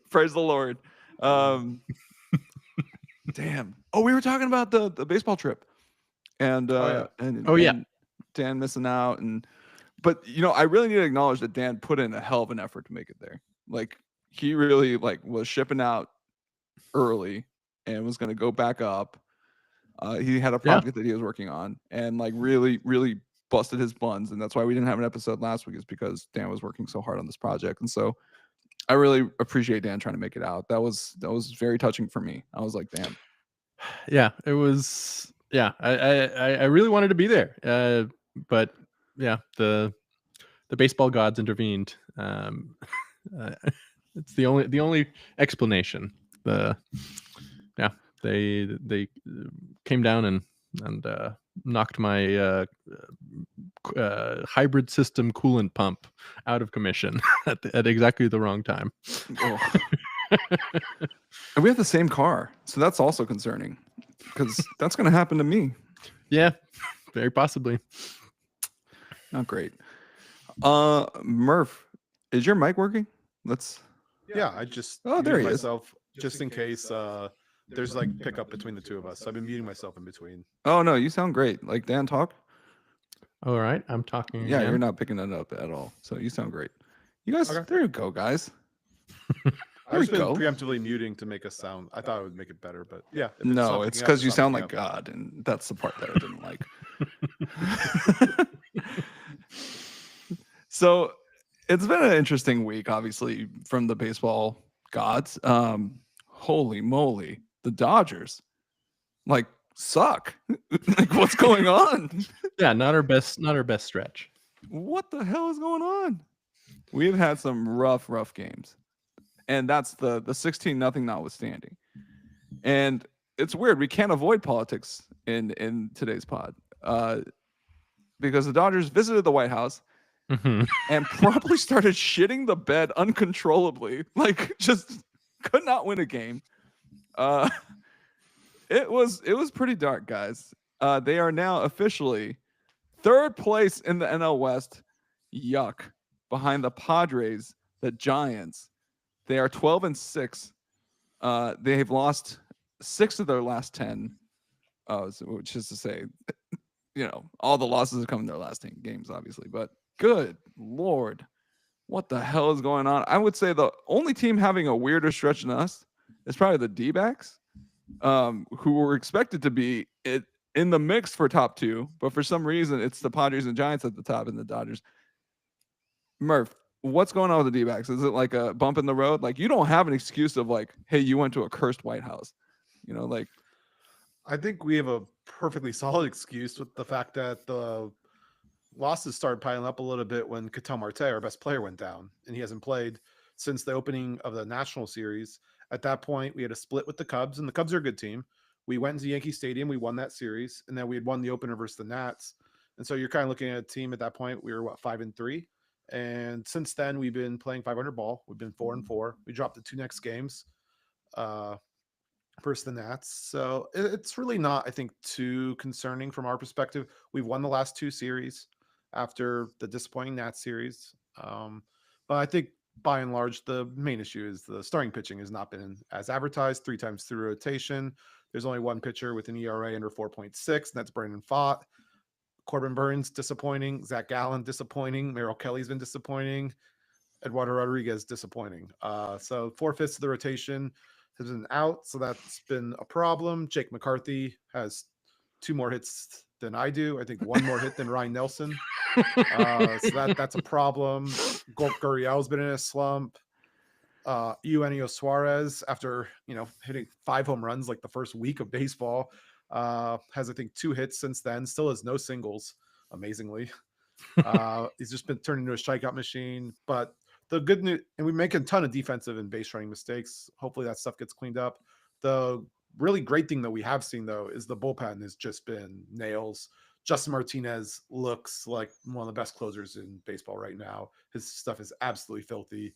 Praise the Lord. Damn. Oh, we were talking about the baseball trip and Oh yeah. and Dan missing out but I really need to acknowledge that Dan put in a hell of an effort to make it there. Like he really was shipping out early and was going to go back up. He had a project that he was working on and really, really busted his buns. And that's why we didn't have an episode last week, is because Dan was working so hard on this project. And so I really appreciate Dan trying to make it out. That was very touching for me. I was like, damn. Yeah, it was. Yeah, I really wanted to be there. But yeah, the baseball gods intervened. It's the only explanation. They came down and knocked my hybrid system coolant pump out of commission at exactly the wrong time. Oh. And we have the same car, so that's also concerning because that's going to happen to me. Yeah, very possibly. Not great. Murph, is your mic working? Yeah, I just there he myself just in case there's pickup between the two of us. I've been muting myself in between. Oh no, you sound great. Dan, talk. All right, I'm talking. Yeah, again. You're not picking it up at all, so you sound great. You guys, there you go, guys. I've been preemptively muting to make us sound. I thought it would make it better, but yeah. No, it's because you sound like God, and that's the part that I didn't like. So it's been an interesting week, obviously, from the baseball gods. Holy moly, the Dodgers, suck. What's going on? Yeah, not our best stretch. What the hell is going on? We've had some rough games. And that's the 16-0 notwithstanding. And it's weird. We can't avoid politics in today's pod because the Dodgers visited the White House and probably started shitting the bed uncontrollably. Just could not win a game. It was pretty dark, guys. They are now officially third place in the NL West. Yuck. Behind the Padres, the Giants. They are 12-6. They have lost 6 of their last 10, which is to say, all the losses have come in their last 10 games, obviously. But good Lord, what the hell is going on? I would say the only team having a weirder stretch than us is probably the D-backs, who were expected to be in the mix for top 2, but for some reason it's the Padres and Giants at the top and the Dodgers. Murph, what's going on with the D-backs? Is it like a bump in the road? You don't have an excuse of hey, you went to a cursed White House. I think we have a perfectly solid excuse with the fact that the losses started piling up a little bit when Ketel Marte, our best player, went down, and he hasn't played since the opening of the National Series. At that point, we had a split with the Cubs, and the Cubs are a good team. We went into Yankee Stadium, we won that series, and then we had won the opener versus the Nats. And so you're kind of looking at a team at that point. We were 5-3. And since then, we've been playing 500 ball. We've been 4-4. We dropped the 2 next games versus the Nats. So it's really not, I think, too concerning from our perspective. We've won the last 2 series after the disappointing Nats series. But I think by and large, the main issue is the starting pitching has not been as advertised. 3 times through rotation. There's only one pitcher with an ERA under 4.6, and that's Brandon Pfaadt. Corbin Burns, disappointing. Zach Gallen, disappointing. Merrill Kelly's been disappointing. Eduardo Rodriguez, disappointing. So 4/5 of the rotation has been out, so that's been a problem. Jake McCarthy has 2 more hits than I do. I think 1 more hit than Ryan Nelson. So that's a problem. Gurriel's been in a slump. Eugenio Suarez, after hitting 5 home runs the first week of baseball, has I think 2 hits since then. Still has no singles, amazingly. He's just been turned into a strikeout machine. But the good news, and we make a ton of defensive and base running mistakes. Hopefully that stuff gets cleaned up. The really great thing that we have seen, though, is the bullpen has just been nails. Justin Martinez looks like one of the best closers in baseball right now. His stuff is absolutely filthy.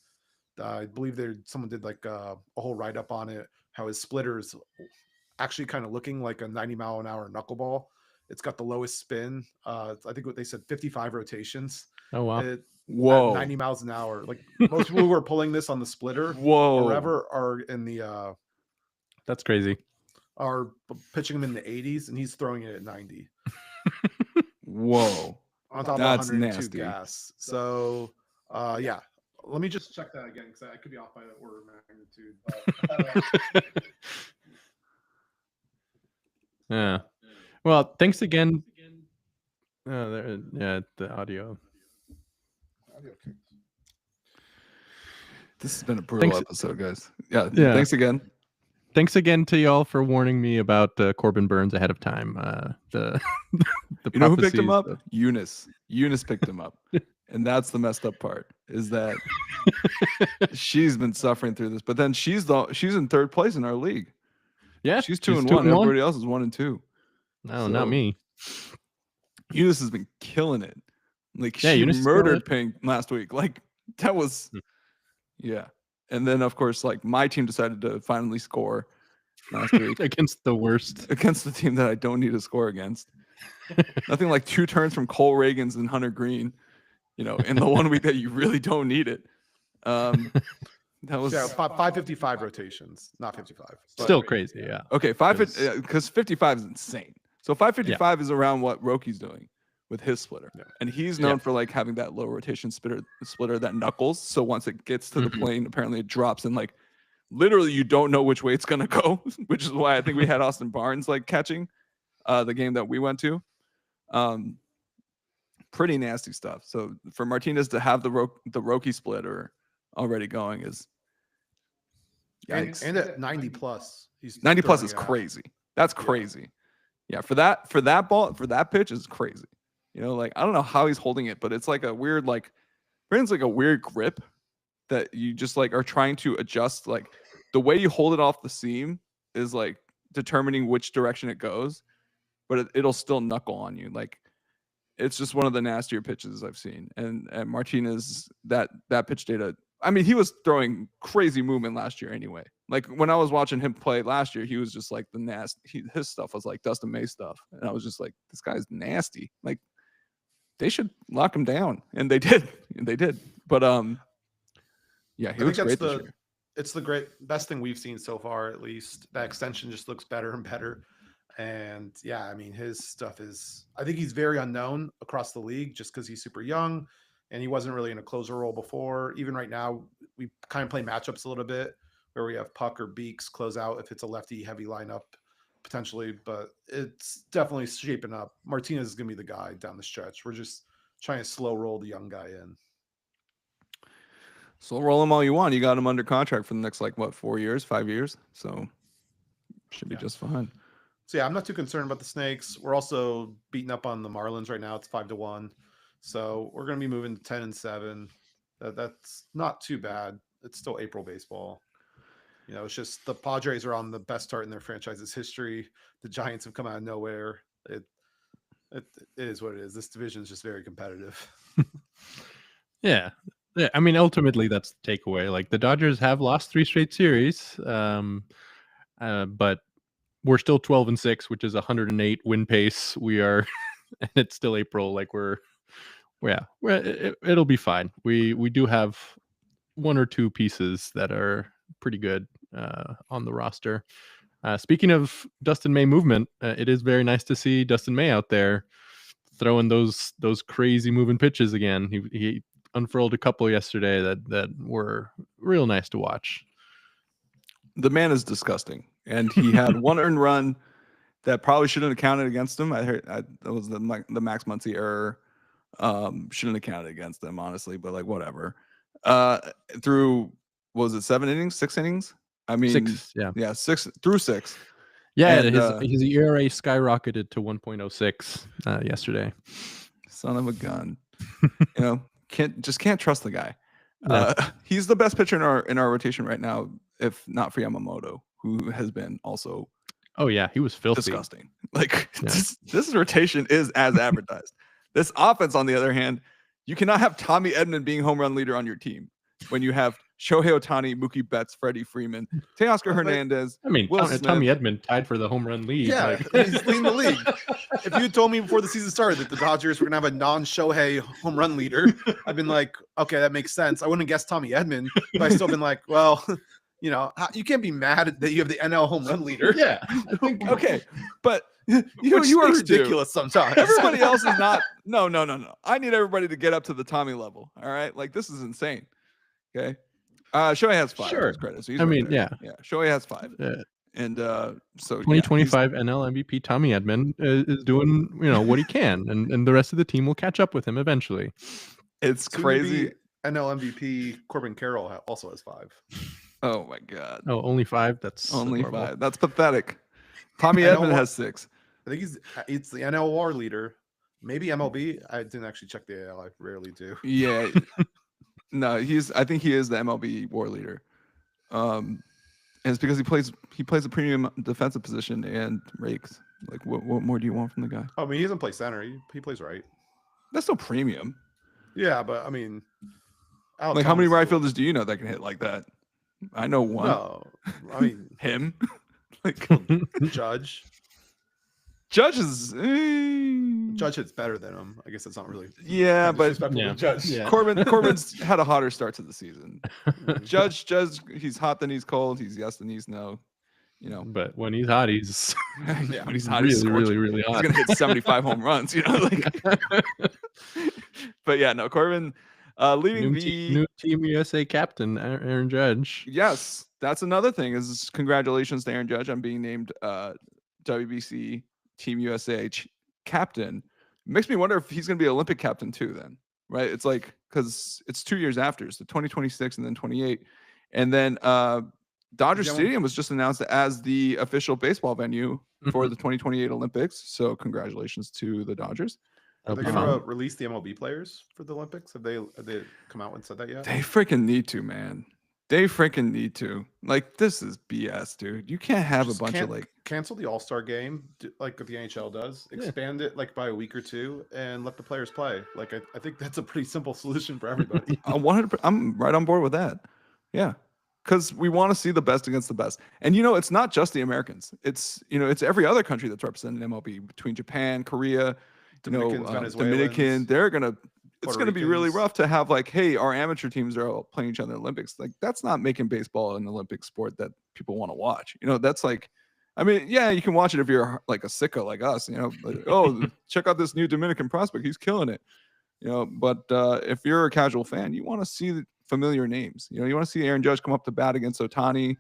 I believe someone did a whole write-up on it, how his splitter's actually kind of looking like a 90-mile-an-hour knuckleball. It's got the lowest spin. I think what they said, 55 rotations. Oh, wow. Whoa. 90 miles an hour. Like most people who are pulling this on the splitter Whoa. or whatever are in the That's crazy. are pitching him in the 80s, and he's throwing it at 90 Whoa. on top That's of 102 nasty. gas. So yeah, let me just check that again, because I could be off by the order of magnitude. But, Yeah. Well, thanks again. The audio. This has been a brutal Thanks- episode, guys. Yeah. Yeah. Thanks again. Thanks again to y'all for warning me about Corbin Burns ahead of time. The You know who picked him prophecies up? Eunice. Eunice picked him up. And that's the messed up part, is that she's been suffering through this. But then she's in third place in our league. Yeah, She's 2-1. Everybody else is 1-2. No, not me. Eunice has been killing it. Like, Yeah, she Eunice is murdered killing Pink last week. Like, that was, yeah. And then, of course, like, my team decided to finally score last week Against the worst. against the team that I don't need to score against. Nothing like 2 turns from Cole Reagans and Hunter Green, in the 1 week that you really don't need it. That was 555 rotations, not 55. But Still crazy, yeah. okay. 550, because 55 is insane. So 555 is around what Roki's doing with his splitter, and he's known for like having that low rotation splitter that knuckles. So once it gets to the plane, apparently it drops, and like literally you don't know which way it's gonna go, which is why I think we had Austin Barnes like catching the game that we went to. Pretty nasty stuff. So for Martinez to have the Roki splitter already going is yikes. and at 90 plus, he's 90 plus throwing is it out. crazy. That's crazy. Yeah, for that ball, for that pitch is crazy. Like, I don't know how he's holding it, but it's like a weird, like, Brandon's like a weird grip that you just like are trying to adjust. Like, the way you hold it off the seam is like determining which direction it goes, but it'll still knuckle on you. Like, it's just one of the nastier pitches I've seen. And Martinez, that pitch data, I mean, he was throwing crazy movement last year anyway. Like, when I was watching him play last year, he was just like his stuff was like Dustin May stuff. And I was just like, this guy's nasty. Like, they should lock him down. And they did. But yeah, he looks great this year. It's the best thing we've seen so far, at least. That extension just looks better and better. And yeah, I mean, his stuff is, I think he's very unknown across the league just because he's super young and he wasn't really in a closer role before. Even right now, we kind of play matchups a little bit where we have Puck or Beeks close out if it's a lefty heavy lineup potentially, but it's definitely shaping up. Martinez is going to be the guy down the stretch. We're just trying to slow roll the young guy in. So roll him all you want. You got him under contract for the next, like, what, 4 years, 5 years? So should be just fine. So yeah, I'm not too concerned about the Snakes. We're also beating up on the Marlins right now. It's 5-1. So we're going to be moving to 10-7. That's not too bad. It's still April baseball. It's just the Padres are on the best start in their franchise's history. The Giants have come out of nowhere. It is what it is. This division is just very competitive. Yeah. I mean, ultimately, that's the takeaway. Like, the Dodgers have lost 3 straight series, but we're still 12-6, which is 108 win pace. We are, and it's still April. Like, it'll be fine. We do have 1 or 2 pieces that are pretty good on the roster. Speaking of Dustin May movement, it is very nice to see Dustin May out there throwing those crazy moving pitches again. He unfurled a couple yesterday that were real nice to watch. The man is disgusting, and he had 1 earned run that probably shouldn't have counted against him. I heard that was the Max Muncy error. Shouldn't have counted against them, honestly, but like, whatever. Through, what was it, 7 innings, 6 innings? I mean, 6, yeah, 6 through 6. Yeah, and, his ERA skyrocketed to 1.06 yesterday. Son of a gun. Can't trust the guy. He's the best pitcher in our rotation right now, if not for Yamamoto, who has been also he was filthy. Disgusting. Like, this rotation is as advertised. This offense, on the other hand, you cannot have Tommy Edman being home run leader on your team. when you have Shohei Ohtani, Mookie Betts, Freddie Freeman, Teoscar Hernandez. I mean, Will Tommy Smith. Edman tied for the home run lead. Yeah, he's leading the league. If you told me before the season started that the Dodgers were gonna have a non-Shohei home run leader, I've been like, okay, that makes sense. I wouldn't have guessed Tommy Edman, but I still been like, well, you know, you can't be mad that you have the NL home run leader. Yeah, I think Okay, but you are speaks to- ridiculous sometimes. everybody else is not. No. I need everybody to get up to the Tommy level. All right, like this is insane. Okay, Shohei has 5. Sure. To his credit, so he's I right mean, there. yeah. Shohei has 5, Yeah. and so 2025 NL MVP Tommy Edman is doing, what he can, and the rest of the team will catch up with him eventually. it's Soon to crazy. be NL MVP Corbin Carroll also has 5. Oh my god, Oh, only 5? That's only adorable. 5. That's pathetic. Tommy I know Edman what- has 6. I think it's the NL WAR leader. Maybe MLB. I didn't actually check the AL. I rarely do. Yeah, no, I think he is the MLB WAR leader. And it's because he plays a premium defensive position and rakes. Like, what more do you want from the guy? I mean, he doesn't play center. He plays right. That's still premium. Yeah, but I mean, Alex Like, how many Thomas right is- fielders do you know that can hit like that? I know one. No, I mean Him. Like, Judge. Judge is. Judge hits better than him. I guess that's not really. Yeah, but disrespectful to Yeah. Judge. Yeah. Corbin's had a hotter start to the season. Judge, he's hot then he's cold. He's yes then he's no. But when he's hot, he's Yeah, when he's hot, he's really, scorching. really He's hot. gonna hit 75 home runs. Like. But yeah, no, Corbin leading New Team USA captain Aaron Judge. Yes, that's another thing. Is congratulations to Aaron Judge on being named WBC Team USA captain. Makes me wonder if he's going to be Olympic captain too. Then, right? It's like because it's 2 years after, so 2026 and then 28, and then Dodger Stadium was just announced as the official baseball venue for the 2028 Olympics. So congratulations to the Dodgers. Are they going to release the MLB players for the Olympics? Have they come out and said that yet? They freaking need to, man. They freaking need to. Like, this is BS, dude. You can't have a bunch of like cancel the All-Star game like the NHL does. Expand it like by a week or two and let the players play. Like I think that's a pretty simple solution for everybody. I'm right on board with that. Yeah. Because we want to see the best against the best. And it's not just the Americans. It's it's every other country that's represented in MLB between Japan, Korea, Dominicans, Dominican. It's going to be really Ricans. rough to have like, hey, our amateur teams are all playing each other in the Olympics. Like, that's not making baseball an Olympic sport that people want to watch. That's like, I mean, yeah, you can watch it if you're like a sicko like us, like, oh, check out this new Dominican prospect. He's killing it. But if you're a casual fan, you want to see the familiar names. You want to see Aaron Judge come up to bat against Ohtani,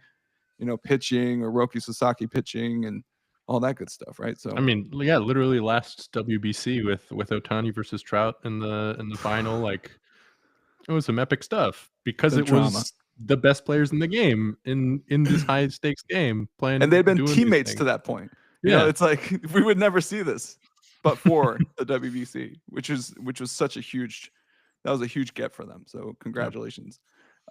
pitching, or Roki Sasaki pitching, and all that good stuff, right? So I mean, yeah, literally last WBC with Ohtani versus Trout in the final, like it was some epic stuff because it was the best players in the game in this high stakes game playing, and they've been doing these teammates things. to that point. It's like we would never see this, but for the WBC, which was such a huge, that was a huge get for them. So congratulations,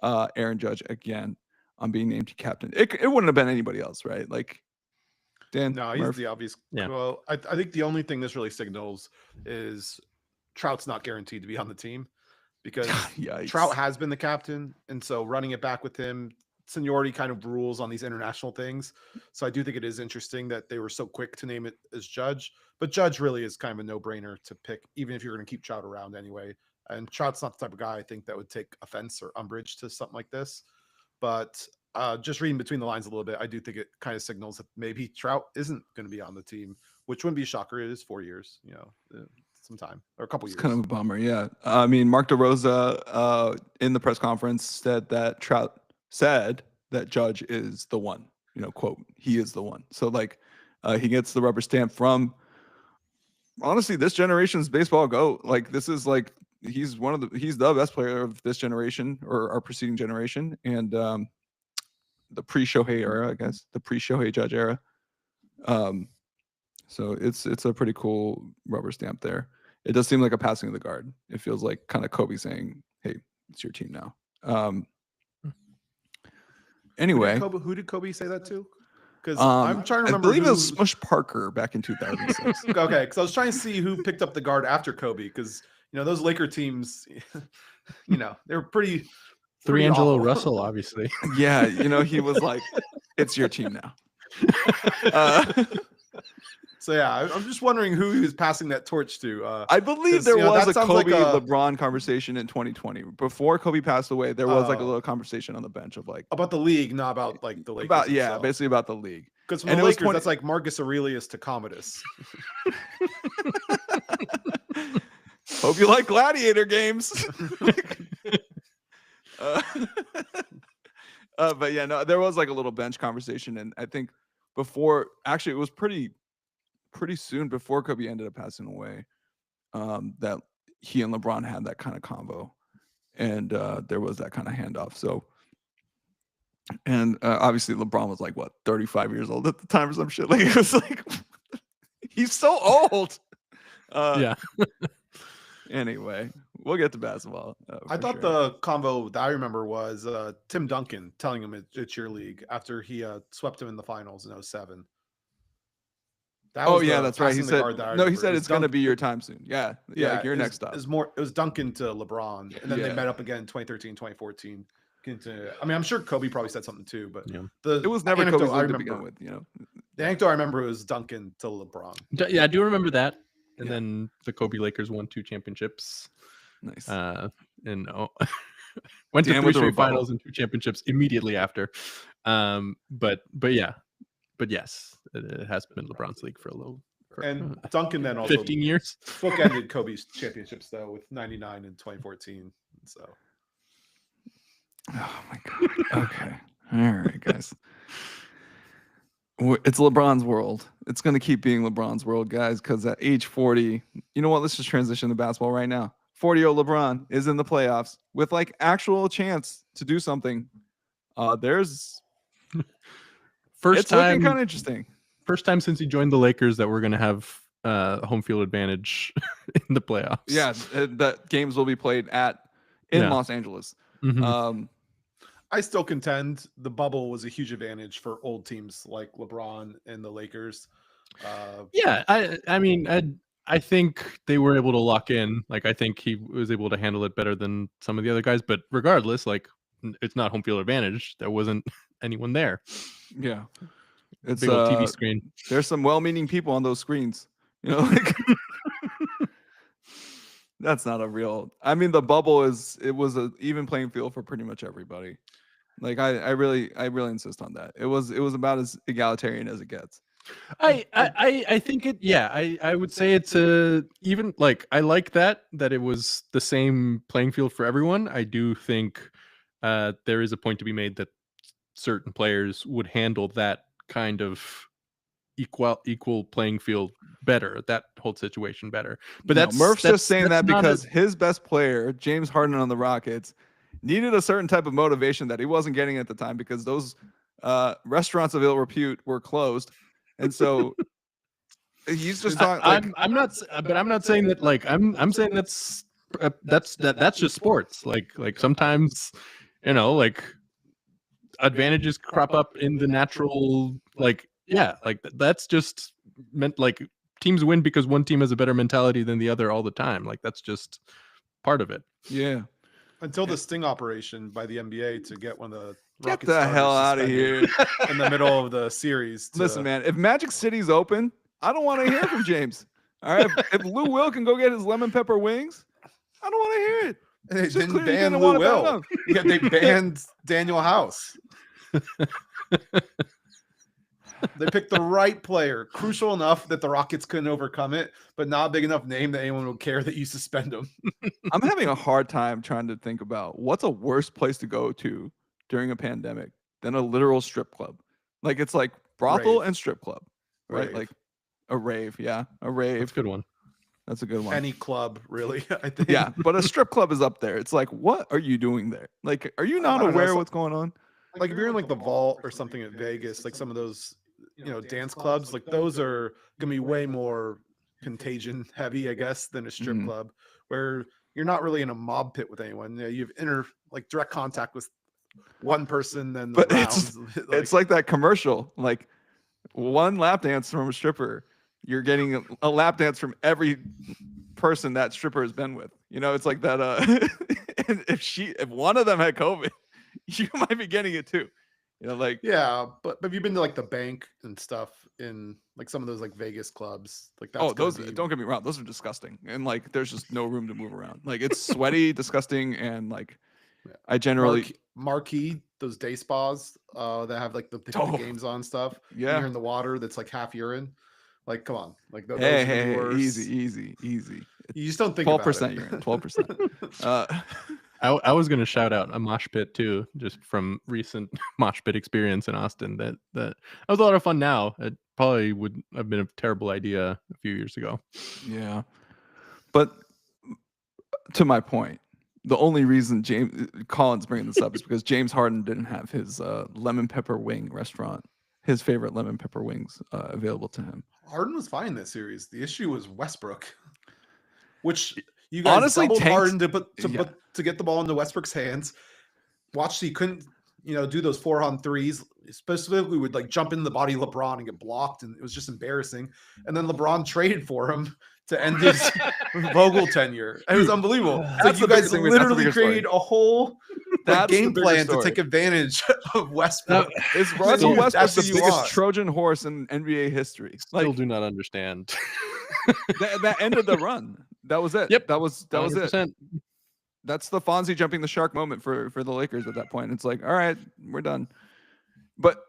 Aaron Judge again on being named captain. It wouldn't have been anybody else, right? Like. Dan, no, he's the obvious. Yeah. Well, I think the only thing this really signals is Trout's not guaranteed to be on the team because Trout has been the captain, and so running it back with him, seniority kind of rules on these international things. So I do think it is interesting that they were so quick to name it as Judge, but Judge really is kind of a no-brainer to pick, even if you're going to keep Trout around anyway. And Trout's not the type of guy I think that would take offense or umbrage to something like this, but. Just reading between the lines a little bit, I do think it kind of signals that maybe Trout isn't going to be on the team, which wouldn't be a shocker. It is 4 years, some time or a couple years. It's kind of a bummer, yeah. I mean, Mark DeRosa in the press conference said that Trout said that Judge is the one. Quote, he is the one. So like, he gets the rubber stamp from. Honestly, this generation's baseball GOAT. Like, this is like he's the best player of this generation or our preceding generation, and the pre-Shohei era, I guess, the pre-Shohei Judge era. So it's a pretty cool rubber stamp there. It does seem like a passing of the guard. It feels like kind of Kobe saying, "Hey, it's your team now." Anyway, who did Kobe say that to? Because I'm trying to remember. I believe it was Smush Parker back in 2006. Okay, because I was trying to see who picked up the guard after Kobe, because those Laker teams, they were pretty pretty Angelo awful. Russell, obviously. Yeah, he was like, "It's your team now." So yeah, I'm just wondering who he was passing that torch to. I believe 'cause, there was that a sounds like Kobe a- LeBron conversation in 2020. Before Kobe passed away, there was like a Oh. little conversation on the bench of like about the league, not about like the Lakers. about basically about the league. Because from and the it was Lakers, that's like Marcus Aurelius to Commodus. Hope you like gladiator games. But yeah, no, there was like a little bench conversation, and I think before, actually, it was pretty soon before Kobe ended up passing away, that he and LeBron had that kind of combo, and there was that kind of handoff. So, and obviously LeBron was like what 35 years old at the time or some shit. Like it was like he's so old. Yeah. Anyway, we'll get to basketball. I thought the convo that I remember was Tim Duncan telling him it's your league after he swept him in the finals in 07. That's right. He said he said it's going to be your time. time soon. Yeah, like your next stop. It was Duncan to LeBron, and then they met up again in 2013, 2014. I mean, I'm sure Kobe probably said something too, but it was never Kobe's league to begin with. The anecdote I remember was Duncan to LeBron. Yeah, I do remember that. And then the Kobe Lakers won 2 championships. Nice. And went to 3 straight finals and 2 championships immediately after. But yes, it has been LeBron's league for a little. And Duncan then also 15 years. bookended Kobe's championships though with 99 and 2014. So. Oh my god. Okay. All right, guys. It's LeBron's world. It's going to keep being LeBron's world, guys, because at age 40, you know what? Let's just transition to basketball right now. 40-year-old LeBron is in the playoffs with like actual chance to do something. There's it's looking kind of interesting. First time since he joined the Lakers that we're going to have home field advantage in the playoffs. Yeah, that games will be played in Los Angeles. Mm-hmm. I still contend the bubble was a huge advantage for old teams like LeBron and the Lakers. I think they were able to lock in. Like, I think he was able to handle it better than some of the other guys. But regardless, like, it's not home field advantage. There wasn't anyone there. Yeah, it's big old TV screen. There's some well-meaning people on those screens. Like that's not a real. I mean, the bubble was an even playing field for pretty much everybody. Like I really insist on that. It was about as egalitarian as it gets. I think it. Yeah, I would say it's even like I like that it was the same playing field for everyone. I do think there is a point to be made that certain players would handle that kind of equal playing field better, that whole situation better. But Murph's just saying that because his best player, James Harden on the Rockets, needed a certain type of motivation that he wasn't getting at the time because those restaurants of ill repute were closed, and so he's just talking. I'm not saying that. Like I'm saying that's just sports. Like sometimes, like advantages crop up in the natural. Like that's just meant like teams win because one team has a better mentality than the other all the time. Like that's just part of it. Yeah. Until the sting operation by the NBA to get one of the Rockets the hell out of here in the middle of the series. Listen, man, if Magic City's open, I don't want to hear from James. All right, if Lou Will can go get his lemon pepper wings, I don't want to hear it. They didn't ban Lou Will. Yeah, they banned Daniel House. They picked the right player, crucial enough that the Rockets couldn't overcome it, but not a big enough name that anyone would care that you suspend him. I'm having a hard time trying to think about what's a worse place to go to during a pandemic than a literal strip club. Like it's like brothel and strip club, right? Rave. Like a rave. Yeah, a rave. That's a good one. That's a good one. Any club, really, I think. Yeah, but a strip club is up there. It's like, what are you doing there? Like, are you not aware of what's going on? Like if you're in like the Vault or something at Vegas, like some of those dance clubs, like those are gonna be way more contagion heavy, I guess, than a strip club where you're not really in a mob pit with anyone. You have direct contact with one person. Then but it's like that commercial, like one lap dance from a stripper, you're getting a lap dance from every person that stripper has been with. It's like that. And if one of them had COVID, you might be getting it too. Like Yeah, but have you been to like the bank and stuff in like some of those like Vegas clubs? Like that's those don't get me wrong, those are disgusting, and like there's just no room to move around. Like it's sweaty, disgusting, and like I generally marquee those day spas that have like they put the games on stuff. Yeah, and you're in the water that's like half urine. Like, come on, like those hey, worse. easy. You just don't think 12% urine, 12%. I was going to shout out a mosh pit too, just from recent mosh pit experience in Austin. That was a lot of fun. Now it probably would have been a terrible idea a few years ago. Yeah, but to my point, the only reason Colin's bringing this up is because James Harden didn't have his lemon pepper wing restaurant, his favorite lemon pepper wings, available to him. Harden was fine this series. The issue was Westbrook, which you guys honestly doubled Harden to get the ball into Westbrook's hands. Watched he couldn't, do those 4-on-3s. Specifically, would like jump into the body of LeBron and get blocked, and it was just embarrassing. And then LeBron traded for him to end his Vogel tenure. It was unbelievable. Like you guys literally created a whole game plan to take advantage of Westbrook. Is Russell Westbrook the biggest Trojan horse in NBA history? Still do not understand. that ended the run. That was it. Yep. That was 100%. it. That's the Fonzie jumping the shark moment for the Lakers at that point. It's like, all right, we're done. But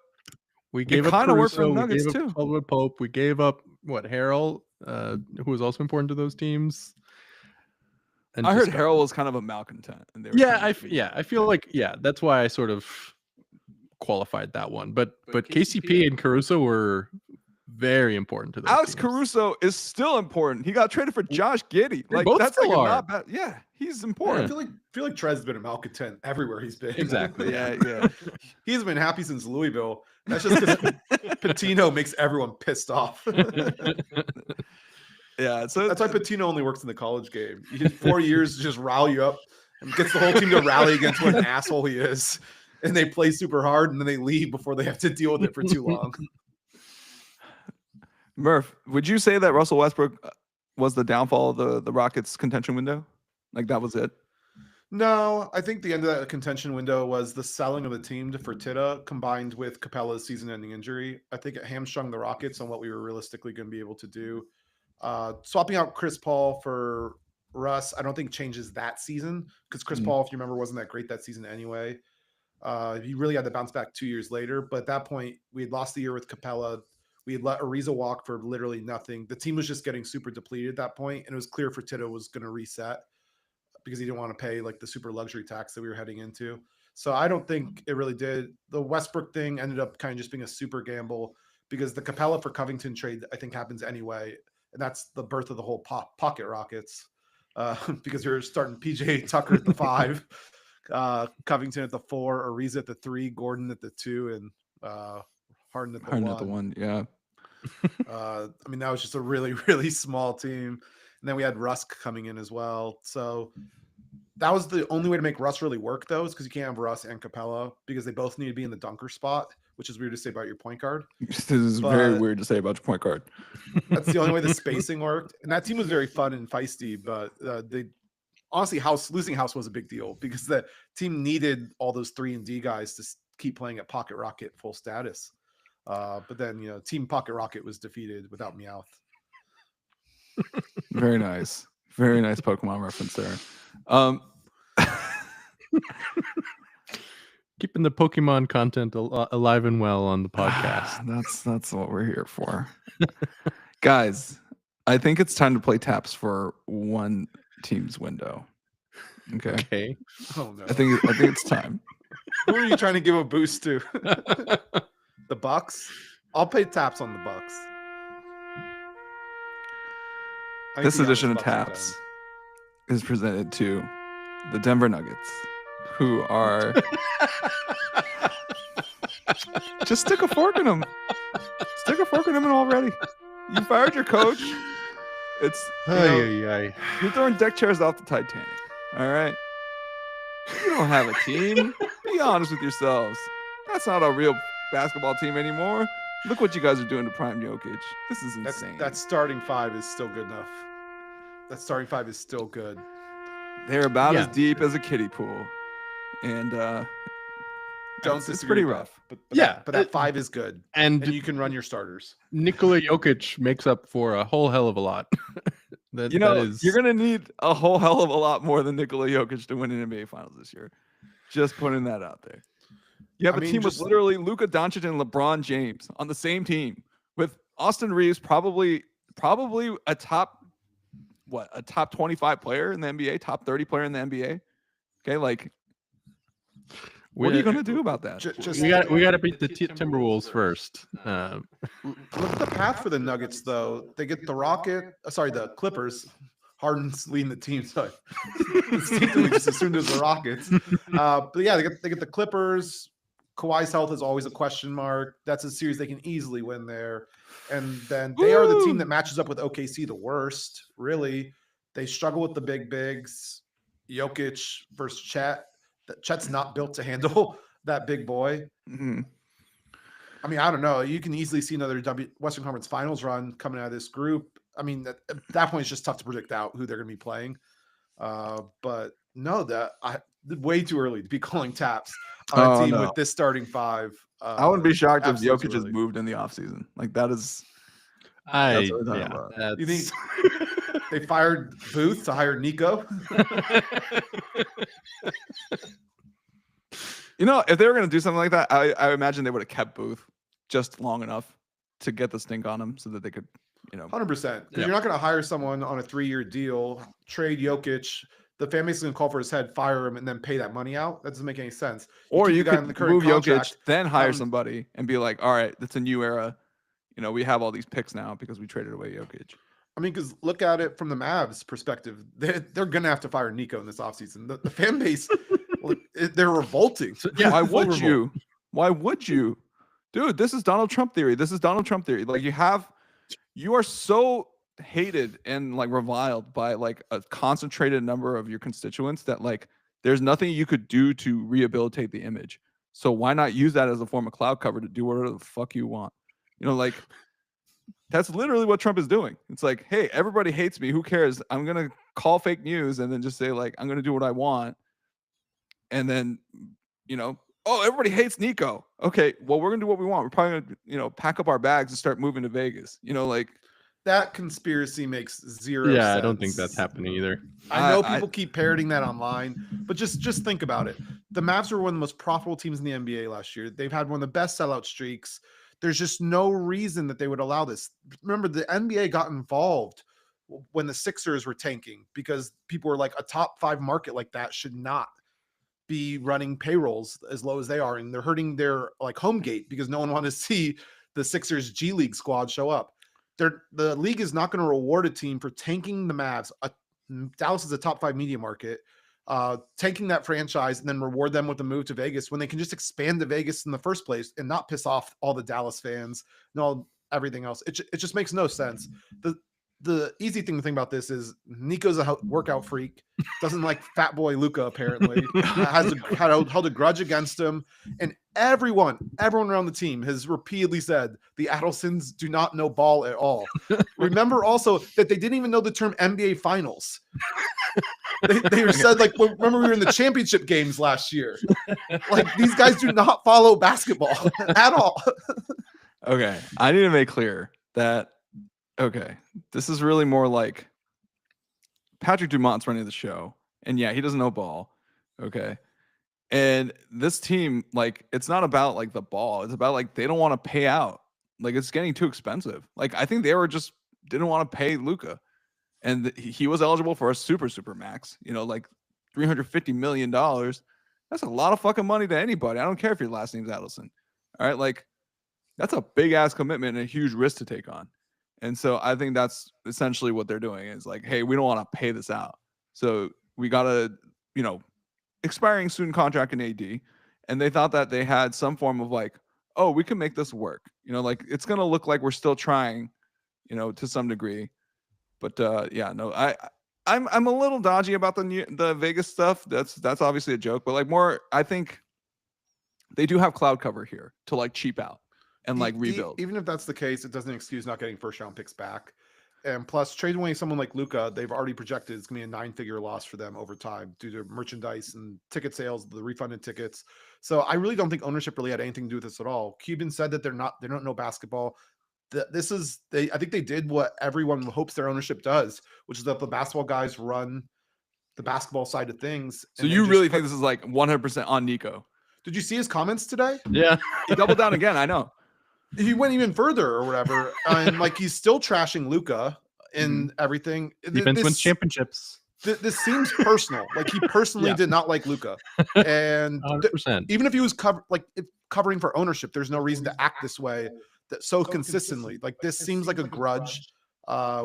we gave up kind of worked for the Nuggets too. Caldwell Pope. We gave up Harrell, who was also important to those teams. And I heard Harrell was kind of a malcontent. And I feel like that's why I sort of qualified that one. But KCP and Caruso were very important to those Alex teams. Caruso is still important. He got traded for Josh Giddey. Like that's like not bad. Yeah, he's important. I feel like Trez's been a malcontent everywhere he's been. Exactly. Yeah. He's been happy since Louisville. That's just because Pitino makes everyone pissed off. Yeah, so that's why Pitino only works in the college game. He has 4 years to just rile you up and gets the whole team to rally against what an asshole he is. And they play super hard and then they leave before they have to deal with it for too long. Murph, would you say that Russell Westbrook was the downfall of the Rockets' contention window? Like that was it? No, I think the end of that contention window was the selling of the team to Fertitta combined with Capella's season-ending injury. I think it hamstrung the Rockets on what we were realistically going to be able to do. Swapping out Chris Paul for Russ, I don't think changes that season because Chris Paul, if you remember, wasn't that great that season anyway. He really had to bounce back 2 years later. But at that point, we had lost the year with Capella. We had let Ariza walk for literally nothing. The team was just getting super depleted at that point, and it was clear Fertitta was going to reset because he didn't want to pay like the super luxury tax that we were heading into. So I don't think it really did. The Westbrook thing ended up kind of just being a super gamble because the Capella for Covington trade, I think, happens anyway. And that's the birth of the whole pocket Rockets because you're starting PJ Tucker at the 5, Covington at the 4, Ariza at the 3, Gordon at the 2, and Harden at the 1. Yeah. I mean, that was just a really, really small team. And then we had Rusk coming in as well. So that was the only way to make Russ really work, though, is because you can't have Russ and Capella because they both need to be in the dunker spot, which is weird to say about your point guard. This is very weird to say about your point guard. That's the only way the spacing worked. And that team was very fun and feisty, but they honestly, losing House was a big deal because the team needed all those 3-and-D guys to keep playing at Pocket Rocket full status. But then, Team Pocket Rocket was defeated without Meowth. Very nice. Very nice Pokemon reference there. Keeping the Pokemon content alive and well on the podcast. That's what we're here for. Guys, I think it's time to play taps for one team's window. Okay. Oh no. I think it's time. Who are you trying to give a boost to? The Bucks? I'll pay taps on the Bucks. This edition of Taps is presented to the Denver Nuggets, who are just stick a fork in them. Stick a fork in them already. You fired your coach. It's you're throwing deck chairs off the Titanic. All right. You don't have a team. Be honest with yourselves. That's not a real basketball team anymore. Look what you guys are doing to Prime Jokic. This is insane. That starting 5 is still good enough. That starting 5 is still good. They're about as Yeah. deep as a kiddie pool, and Don't it's disagree pretty with that. rough. But Yeah, that 5 is good, and and you can run your starters. Nikola Jokic makes up for a whole hell of a lot. that You know, is you're gonna need a whole hell of a lot more than Nikola Jokic to win an NBA Finals this year. Just putting that out there. You have I a mean, team with just- literally Luka Doncic and LeBron James on the same team, with Austin Reeves probably a top 25 player in the NBA, top 30 player in the NBA. Okay, like what are you gonna do about that? Just we got to beat the Timberwolves first. look at the path for the Nuggets, though. They get the Clippers. Harden's leading the team, so instinctively just assumed it was the Rockets. But yeah, they get the Clippers. Kawhi's health is always a question mark. That's a series they can easily win there. And then they are the team that matches up with OKC the worst, really. They struggle with the bigs. Jokic versus Chet. Chet's not built to handle that big boy. Mm-hmm. I mean, I don't know. You can easily see another Western Conference Finals run coming out of this group. I mean, at that point, it's just tough to predict out who they're going to be playing. But no, way too early to be calling taps on a team with this starting 5. I wouldn't be shocked if absolutely Jokic too has early. moved in the offseason. Like that is. I what we're talking yeah. about. You think they fired Booth to hire Nico? You know, if they were going to do something like that, I imagine they would have kept Booth just long enough to get the stink on him so that they could, 100%. Because Yeah. you're not going to hire someone on a 3-year deal, trade Jokic. The fan base is going to call for his head, fire him, and then pay that money out. That doesn't make any sense. or keep you the guy could in the current move Jokic, contract, then hire have him- somebody and be like, all right, it's a new era. You know, we have all these picks now because we traded away Jokic. I mean, because look at it from the Mavs perspective. They're going to have to fire Nico in this offseason. The fan base, they're revolting. Yeah, Why full would revolt. you? Why would you? Dude, this is Donald Trump theory. Like you are so hated and like reviled by like a concentrated number of your constituents that like there's nothing you could do to rehabilitate the image. So why not use that as a form of cloud cover to do whatever the fuck you want? You know, like that's literally what Trump is doing. It's like, hey, everybody hates me. Who cares? I'm gonna call fake news and then just say like I'm gonna do what I want. And then, oh, everybody hates Nico. Okay, well, we're gonna do what we want. We're probably gonna, pack up our bags and start moving to Vegas. Like That conspiracy makes zero Yeah, sense. I don't think that's happening either. I know people keep parroting that online, but just think about it. The Mavs were one of the most profitable teams in the NBA last year. They've had one of the best sellout streaks. There's just no reason that they would allow this. Remember, the NBA got involved when the Sixers were tanking because people were like, a top 5 market like that should not be running payrolls as low as they are, and they're hurting their like home gate because no one wanted to see the Sixers G League squad show up. The league is not going to reward a team for tanking the Mavs. Dallas is a top 5 media market, tanking that franchise and then reward them with the move to Vegas when they can just expand to Vegas in the first place and not piss off all the Dallas fans and all everything else. It just makes no sense. The easy thing to think about this is Nico's a workout freak, doesn't like fat boy Luka apparently, held a grudge against him, and everyone around the team has repeatedly said the Adelsons do not know ball at all. Remember also that they didn't even know the term NBA Finals. They said like, remember we were in the championship games last year. Like these guys do not follow basketball at all. Okay, I need to make clear that. Okay, this is really more like Patrick Dumont's running the show, and yeah, he doesn't know ball. Okay, and this team, like, it's not about like the ball; it's about like they don't want to pay out. Like, it's getting too expensive. Like, I think they were just didn't want to pay Luka, and he was eligible for a super max. Like $350 million. That's a lot of fucking money to anybody. I don't care if your last name's Adelson. All right, like that's a big ass commitment and a huge risk to take on. And so I think that's essentially what they're doing is like, hey, we don't want to pay this out. So we got a, expiring student contract in AD. And they thought that they had some form of like, oh, we can make this work. Like it's going to look like we're still trying, to some degree. But I'm a little dodgy about the Vegas stuff. That's obviously a joke. But like more, I think they do have cloud cover here to like cheap out and like rebuild. Even if that's the case, it doesn't excuse not getting first round picks back. And plus, trading away someone like Luka, they've already projected it's going to be a 9-figure loss for them over time due to merchandise and ticket sales, the refunded tickets. So I really don't think ownership really had anything to do with this at all. Cuban said that they don't know basketball. I think they did what everyone hopes their ownership does, which is that the basketball guys run the basketball side of things. So you really think this is like 100% on Nico? Did you see his comments today? Yeah. He doubled down again. I know. He went even further or whatever, and like he's still trashing Luka and everything. Defense wins championships. This seems personal. Like he personally did not like Luka, and even if he was covering for ownership, there's no reason to act this way so consistently. Like this seems like a grudge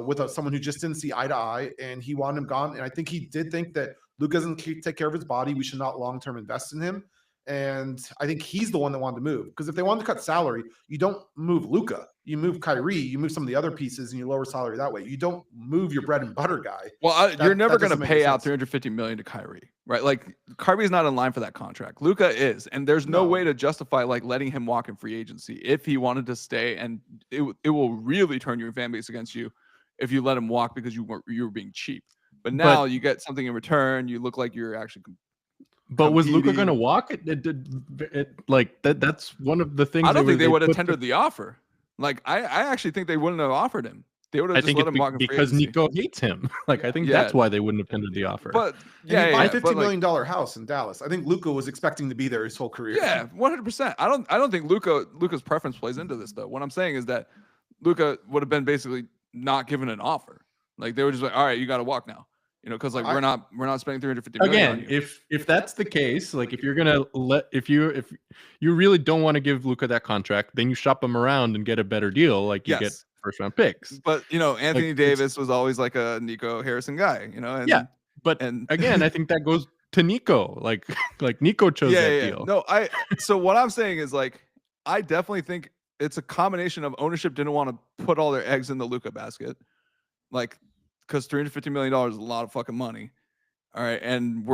with someone who just didn't see eye to eye, and he wanted him gone. And I think he did think that Luka doesn't take care of his body. We should not long term invest in him. And I think he's the one that wanted to move, because if they wanted to cut salary, you don't move Luka, you move Kyrie, you move some of the other pieces, and you lower salary that way. You don't move your bread and butter guy. Well, you're never going to pay out $350 million to Kyrie, right? Like Kyrie's not in line for that contract. Luka is, and there's no way to justify like letting him walk in free agency if he wanted to stay. And it will really turn your fan base against you if you let him walk because you were being cheap. But now you get something in return. You look like you're actually. But was Luka going to walk? That's one of the things. I don't think they would have tendered the offer. Like I actually think they wouldn't have offered him. They would have just let him walk because Nico hates him. Like I think that's why they wouldn't have tendered the offer. But $50 million house in Dallas. I think Luka was expecting to be there his whole career. Yeah, 100%. I don't think Luka's preference plays into this though. What I'm saying is that Luka would have been basically not given an offer. Like they were just like, all right, you got to walk now. You know, because like we're not spending $350 million on you. If that's the case, like if you're gonna if you really don't want to give Luka that contract, then you shop him around and get a better deal. Like you get first round picks. But you know, Anthony Davis was always like a Nico Harrison guy. You know, and again, I think that goes to Nico. Like Nico chose that deal. No, so what I'm saying is like I definitely think it's a combination of ownership didn't want to put all their eggs in the Luka basket, like. Because $350 million is a lot of fucking money. All right. And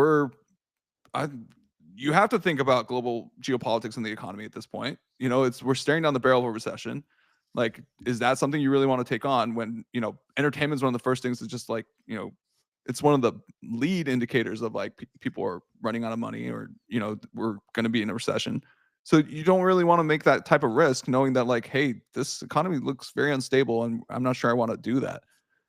you have to think about global geopolitics and the economy at this point. You know, we're staring down the barrel of a recession. Like, is that something you really want to take on when, you know, entertainment is one of the first things that's just like, you know, it's one of the lead indicators of like people are running out of money or, you know, we're going to be in a recession. So you don't really want to make that type of risk knowing that like, hey, this economy looks very unstable and I'm not sure I want to do that.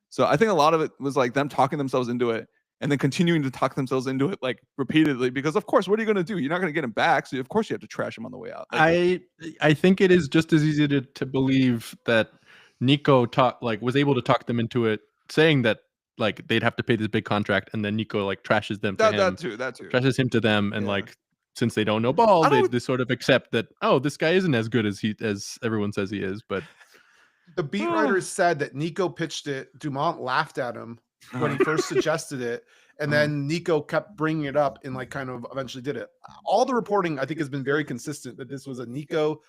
So I think a lot of it was like them talking themselves into it and then continuing to talk themselves into it like repeatedly because of course, what are you going to do? You're not going to get him back. So of course you have to trash him on the way out. Like, I think it is just as easy to believe that Nico was able to talk them into it, saying that like they'd have to pay this big contract and then Nico like trashes them to him. That too. Trashes him to them and like since they don't know ball, they sort of accept that, oh, this guy isn't as good as everyone says he is, but the beat writers said that Nico pitched it. Dumont laughed at him when he first suggested it. And then Nico kept bringing it up and like kind of eventually did it. All the reporting, I think, has been very consistent that this was a Nico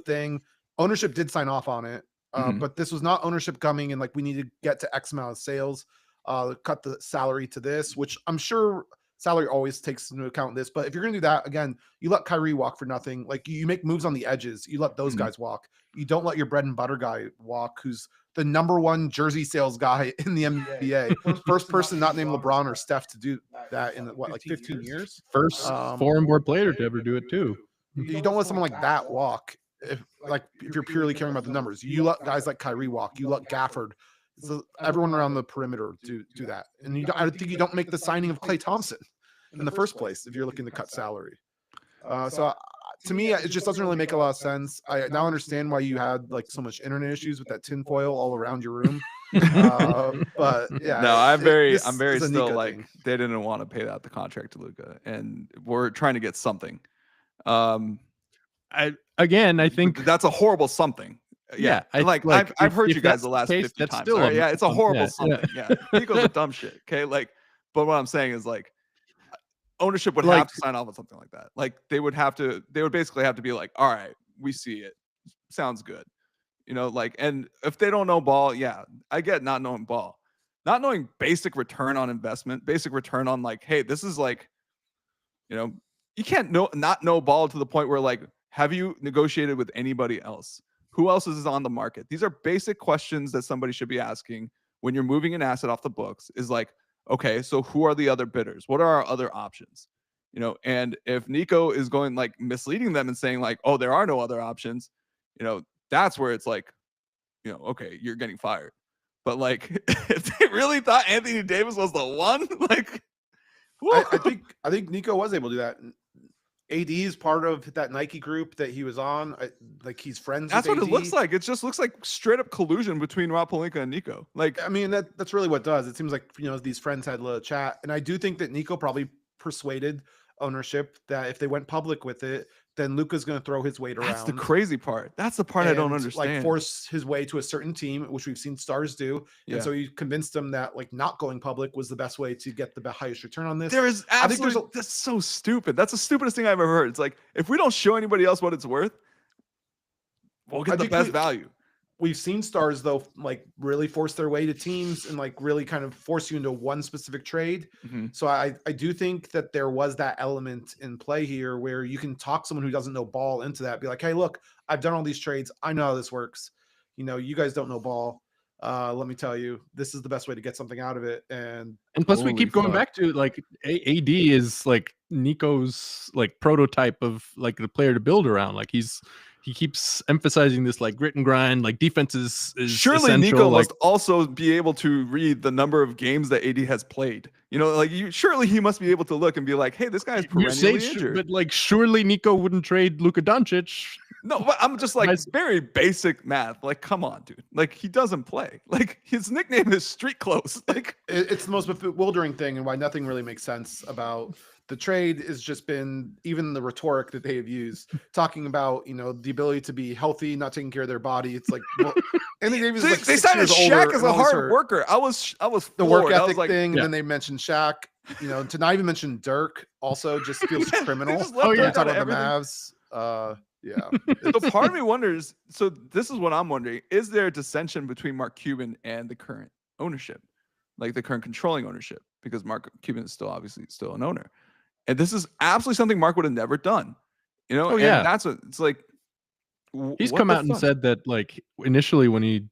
thing. Ownership did sign off on it, but this was not ownership coming and like we need to get to X amount of sales, cut the salary to this, which I'm sure salary always takes into account this. But if you're going to do that, again, you let Kyrie walk for nothing. Like you make moves on the edges. You let those guys walk. You don't let your bread and butter guy walk, who's the #1 jersey sales guy in the NBA. First person not named LeBron or Steph to do that in like 15 years. First foreign board player to ever do it too. You don't let someone like that walk. If you're purely caring about the numbers, you let guys like Kyrie walk. You let Gafford. So everyone around the perimeter do that. And I think you don't make the signing of Klay Thompson in the first place if you're looking to cut salary. So to me, it just doesn't really make a lot of sense. I now understand why you had like so much internet issues with that tinfoil all around your room. But yeah, no, I'm very still like thing. They didn't want to pay out the contract to Luka, and we're trying to get something. I think that's a horrible something. Yeah, I've heard you guys the last 50 times. Right? Yeah, it's a horrible something. Yeah, Nico's a dumb shit. Okay, like, but what I'm saying is like. Ownership would have to sign off on something like that. Like they would basically have to be like, all right, we see it. Sounds good. You know, like, and if they don't know ball, yeah, I get not knowing ball. Not knowing basic return on investment, basic return on like, hey, this is like, you know, you can't not know ball to the point where like, have you negotiated with anybody else? Who else is on the market? These are basic questions that somebody should be asking when you're moving an asset off the books is like, okay, so who are the other bidders? What are our other options? You know, and if Nico is going like misleading them and saying like, oh, there are no other options, you know, that's where it's like, you know, okay, you're getting fired. But like, if they really thought Anthony Davis was the one, like, I think Nico was able to do that. AD is part of that Nike group that he was on. Like he's friends. That's with what AD. it looks like. It just looks like straight up collusion between Rob Pelinka and Nico. Like, I mean, that's really what it does. It seems like, you know, these friends had a little chat, and I do think that Nico probably persuaded ownership that if they went public with it, then Luka's going to throw his weight around. that's the crazy part. That's the part I don't understand. Like force his way to a certain team, which we've seen stars do. Yeah. And so he convinced them that like not going public was the best way to get the highest return on this. There is absolutely, that's so stupid. That's the stupidest thing I've ever heard. It's like, if we don't show anybody else what it's worth, we'll get the best value. We've seen stars though, like really force their way to teams and like really kind of force you into one specific trade. So I do think that there was that element in play here where you can talk someone who doesn't know ball into that, be like, hey, look, I've done all these trades. I know how this works. You know, you guys don't know ball. Let me tell you, this is the best way to get something out of it. And plus we keep going back to like AD is like Nico's like prototype of like the player to build around. Like he keeps emphasizing this like grit and grind, like defense is surely essential. Nico like, must also be able to read the number of games that AD has played. You know, like surely he must be able to look and be like, hey, this guy is perennially injured. But like surely Nico wouldn't trade Luka Doncic. No, but I'm just like very basic math. Like, come on, dude. Like he doesn't play. Like his nickname is Street Clothes. Like it's the most bewildering thing, and why nothing really makes sense about the trade has just been even the rhetoric that they have used, talking about, you know, the ability to be healthy, not taking care of their body. It's like, well, Anthony Davis is like they cited Shaq as a hard worker. I was the work ethic like, thing, and then they mentioned Shaq. You know, to not even mention Dirk also just feels criminal. Oh yeah, talking about the Mavs. Yeah. So part of me wonders. So this is what I'm wondering: is there dissension between Mark Cuban and the current ownership, like the current controlling ownership? Because Mark Cuban is still obviously still an owner. And this is absolutely something Mark would have never done, you know? And that's what it's like. He's come out and said that like initially when he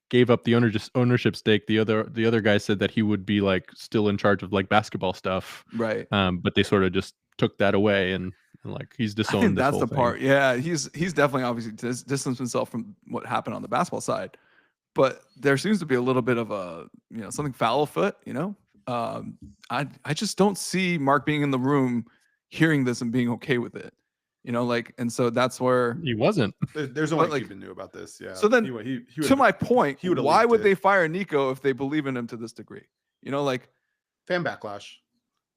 gave up the ownership stake, the other guy said that he would be like still in charge of like basketball stuff. Right. But they sort of just took that away and like he's disowned. I think that's the part. Yeah. He's definitely obviously distanced himself from what happened on the basketball side. But there seems to be a little bit of a, you know, something foul afoot, you know? I just don't see Mark being in the room hearing this and being okay with it, you know, like, and so that's where he wasn't. There's no way Cuban knew about this. Yeah. So then he to my point, why would they fire Nico if they believe in him to this degree? You know, like fan backlash.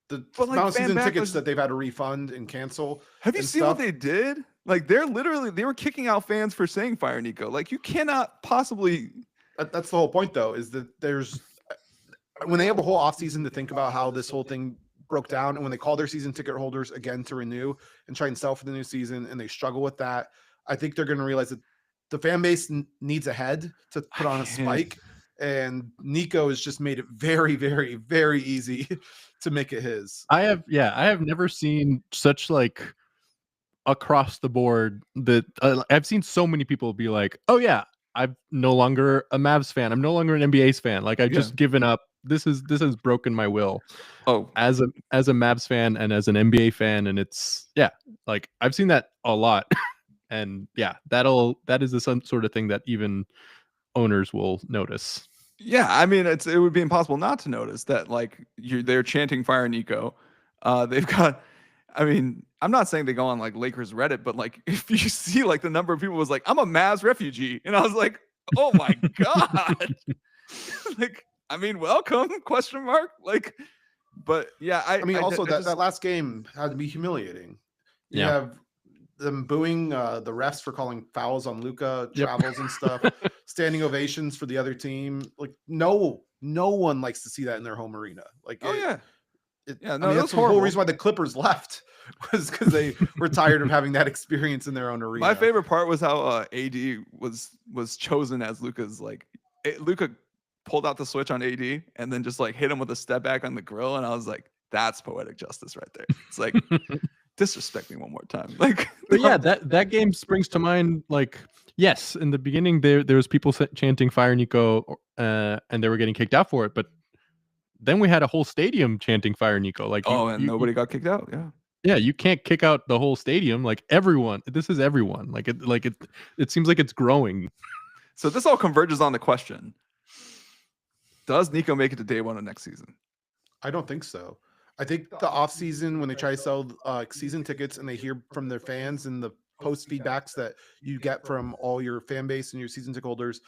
The amount of season tickets that they've had to refund and cancel. Have you seen what they did? Like they were kicking out fans for saying fire Nico. Like you cannot possibly. That's the whole point though, is that there's, when they have a whole offseason to think about how this whole thing broke down, and when they call their season ticket holders again to renew and try and sell for the new season, and they struggle with that, I think they're going to realize that the fan base needs a head to put on a spike, and Nico has just made it very, very, very easy to make it his. I have never seen such like across the board that I've seen so many people be like, oh yeah, I'm no longer a Mavs fan. I'm no longer an NBA's fan. Like I've just given up. This has broken my will. Oh, as a Mavs fan and as an NBA fan, and it's like I've seen that a lot, and that is some sort of thing that even owners will notice. Yeah, I mean it would be impossible not to notice that. Like they're chanting "Fire Nico." They've got. I mean, I'm not saying they go on like Lakers Reddit, but like if you see like the number of people was like, I'm a Mavs refugee, and I was like, oh my god, like. I mean, welcome? ? Like, but yeah, I mean, also that last game had to be humiliating. You have them booing the refs for calling fouls on Luka, travels and stuff, standing ovations for the other team. Like, no one likes to see that in their home arena. Like, that's the whole reason why the Clippers left was because they were tired of having that experience in their own arena. My favorite part was how AD was chosen as Luka's Luka pulled out the switch on AD and then just like hit him with a step back on the grill. And I was like, that's poetic justice right there. It's like, disrespect me one more time. Like, but yeah, that game springs to mind. Like Yes, in the beginning there was people chanting "Fire Nico," and they were getting kicked out for it. But then we had a whole stadium chanting "Fire Nico." Like, nobody got kicked out. Yeah. yeah, you can't kick out the whole stadium. Like everyone, this is everyone. It seems like it's growing. So this all converges on the question: does Nico make it to day one of next season? I don't think so. I think the off season, when they try to sell season tickets and they hear from their fans and the post feedbacks that you get from all your fan base and your season ticket holders,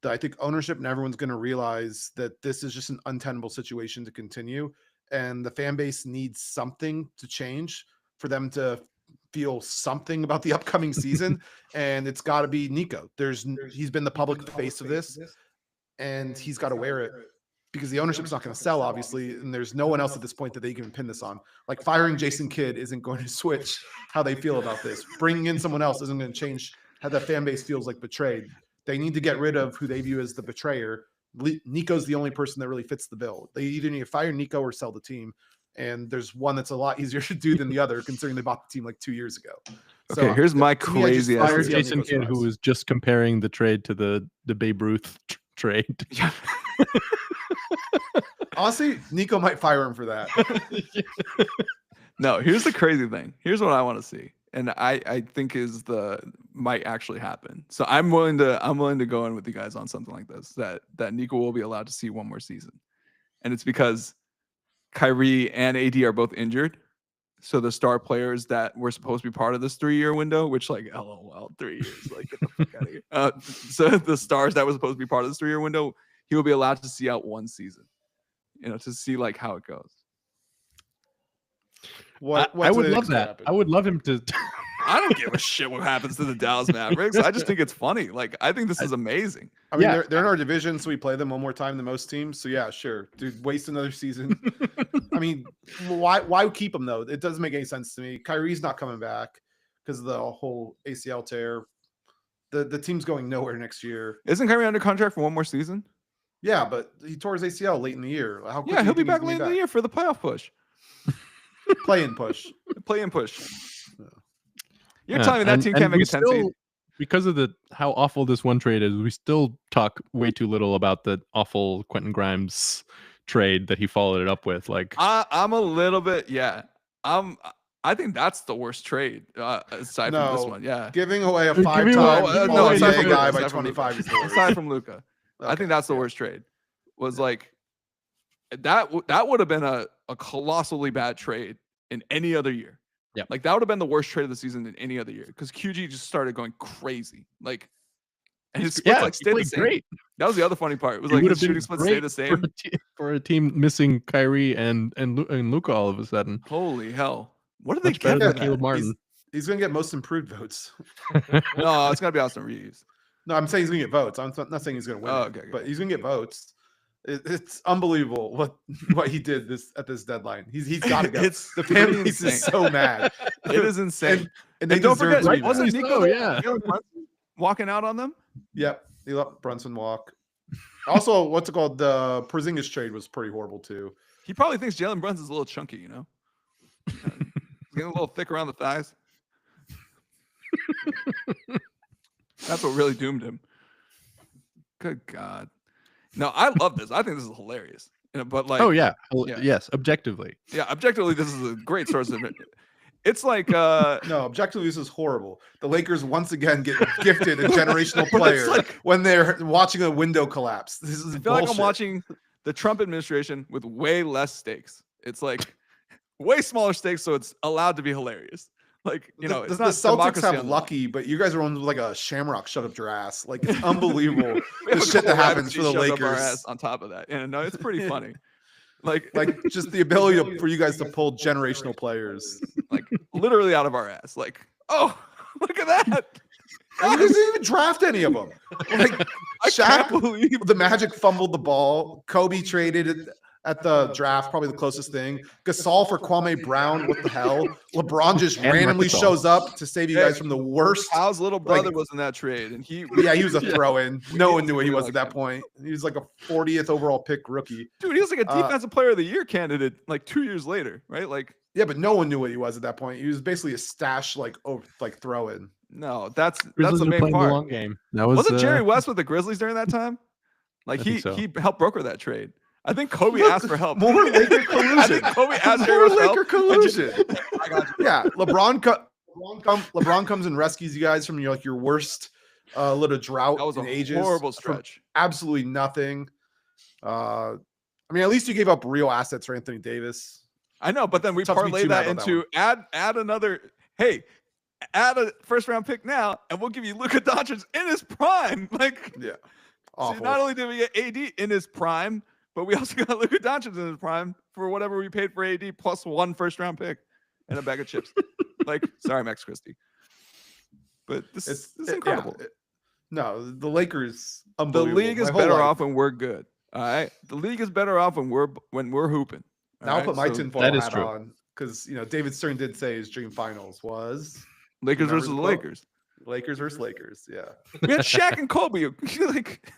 that I think ownership and everyone's going to realize that this is just an untenable situation to continue, and the fan base needs something to change for them to feel something about the upcoming season. And it's got to be Nico. He's been the public face of this, and he's got to wear it, because the ownership's not going to sell, obviously, and there's no one else at this point that they can pin this on. Like, firing Jason Kidd isn't going to switch how they feel about this. Bringing in someone else isn't going to change how the fan base feels like betrayed. They need to get rid of who they view as the betrayer. Nico's the only person that really fits the bill. They either need to fire Nico or sell the team, and there's one that's a lot easier to do than the other, considering they bought the team like 2 years ago. Okay, So, here's my to me, I just crazy fire ass. Jason Kidd, who was just comparing the trade to the Babe Ruth trade. Honestly, Nico might fire him for that. No, here's the crazy thing. Here's what I want to see, and I think might actually happen. So I'm willing to go in with you guys on something like this, that Nico will be allowed to see one more season, and it's because Kyrie and AD are both injured. So the star players that were supposed to be part of this 3-year window, which, like, LOL, 3 years, like, get the fuck out of here. So the stars that were supposed to be part of this 3-year window, he will be allowed to see out one season, to see like how it goes. I would love that. Happen? I would love him to. I don't give a shit what happens to the Dallas Mavericks. I just think it's funny. Like, I think this is amazing. I mean, Yeah. they're in our division, so we play them one more time than most teams. So yeah, sure, dude, waste another season. I mean, why keep him though? It doesn't make any sense to me. Kyrie's not coming back because of the whole ACL tear. The team's going nowhere next year. Isn't Kyrie under contract for one more season? Yeah, but he tore his ACL late in the year. How quickly Yeah, he'll do be you think back he's late in gonna the year for the playoff push. Play and push. Play and push. You're Yeah, telling me that and- team and can't make we a 10 seed? still, because of how awful this one trade is, we still talk way too little about the awful Quentin Grimes trade that he followed it up with. Like, I'm a little bit, yeah. I think that's the worst trade aside from this one. Yeah. Giving away a Giving away- five-time no, All-NBA aside from guy Luka, by aside from 25 is the worst. Aside from Luka, I Okay, think that's the yeah. worst trade. Was like that would have been a colossally bad trade in any other year. Yep. Like, that would have been the worst trade of the season in any other year, because QG just started going crazy. Like, and his splits like he stayed the played same. great. That was the other funny part. It was He like would his have been shooting splits stayed great the same. for a team missing Kyrie and Luka all of a sudden. Holy hell! What did they Much better get? than for Caleb that? Martin. He's going to get most improved votes. No, it's gotta be Austin Reeves. No, I'm saying he's going to get votes. I'm not saying he's going to win, Oh, it, okay, but okay. he's going to get votes. It's unbelievable what he did at this deadline. He's got to go. It's The fan pretty base is insane. so mad. It is insane. And they And don't deserve forget, to be right, mad. wasn't Nico so, there? yeah. Jalen Brunson walking out on them? Yep, he let Brunson walk. Also, what's it called? The Porzingis trade was pretty horrible too. He probably thinks Jalen Brunson's a little chunky, He's getting a little thick around the thighs. That's what really doomed him. Good God. No, I love this. I think this is hilarious. But like, Oh yeah. yeah. Yes, objectively. yeah, objectively, this is a great source of it. It's like No, objectively, this is horrible. The Lakers once again get gifted a generational But it's player like- when they're watching a window collapse. This is I feel bullshit. like I'm watching the Trump administration with way less stakes. It's like way smaller stakes, so it's allowed to be hilarious. Like, The it's not Celtics democracy have on the lucky, but you guys are on like a shamrock shut up your ass. Like, it's unbelievable We the have a shit that couple happens for the rabbits shoved up our Lakers. ass on top of that. And no, it's pretty funny. Like, Like, just the ability for you guys to pull generational players. like literally out of our ass. Like, oh, look at that. And you guys didn't even draft any of them. Like, I can't Shaq, believe the Magic fumbled the ball. Kobe traded it at the draft, probably the closest thing. Gasol for Kwame Brown. What the hell? LeBron just And randomly Gasol. shows up to save you guys from the worst. Al's little brother was in that trade, and he Yeah, he was a throw-in. No one knew what he was at that point. He was like a 40th overall pick rookie. dude, he was like a defensive player of the year candidate like 2 years later, right? Like, Yeah, but no one knew what he was at that point. He was basically a stash throw in. No, that's Grizzlies the are main playing the part. long game. That was Wasn't Jerry West with the Grizzlies during that time? Like I he think so. he helped broker that trade. I think Kobe Look, asked for help. More Laker I collusion. think Kobe asked More Jerry West Laker help. collusion. I got you. Yeah, LeBron comes and rescues you guys from your worst little drought That was in a ages. horrible from stretch. Absolutely nothing. I mean, at least you gave up real assets for Anthony Davis. I know, but then we Tough to be parlay too that mad about into add another. Hey, add a first round pick now, and we'll give you Luka Doncic in his prime. Like, Yeah, so awful. not only did we get AD in his prime, but we also got Luka Doncic in his prime for whatever we paid for AD plus 1 first round pick and a bag of chips. Like, sorry, Max Christie, but this is incredible. No, the Lakers. The Unbelievable. league is My whole better life. off when we're good. All right, the league is better off when we're hooping. all Now I'll right? put my So tinfoil that is hat true. on because David Stern did say his dream finals was Lakers remember versus the the quote? Lakers. Lakers versus Lakers. Yeah. We had Shaq and Kobe. Like,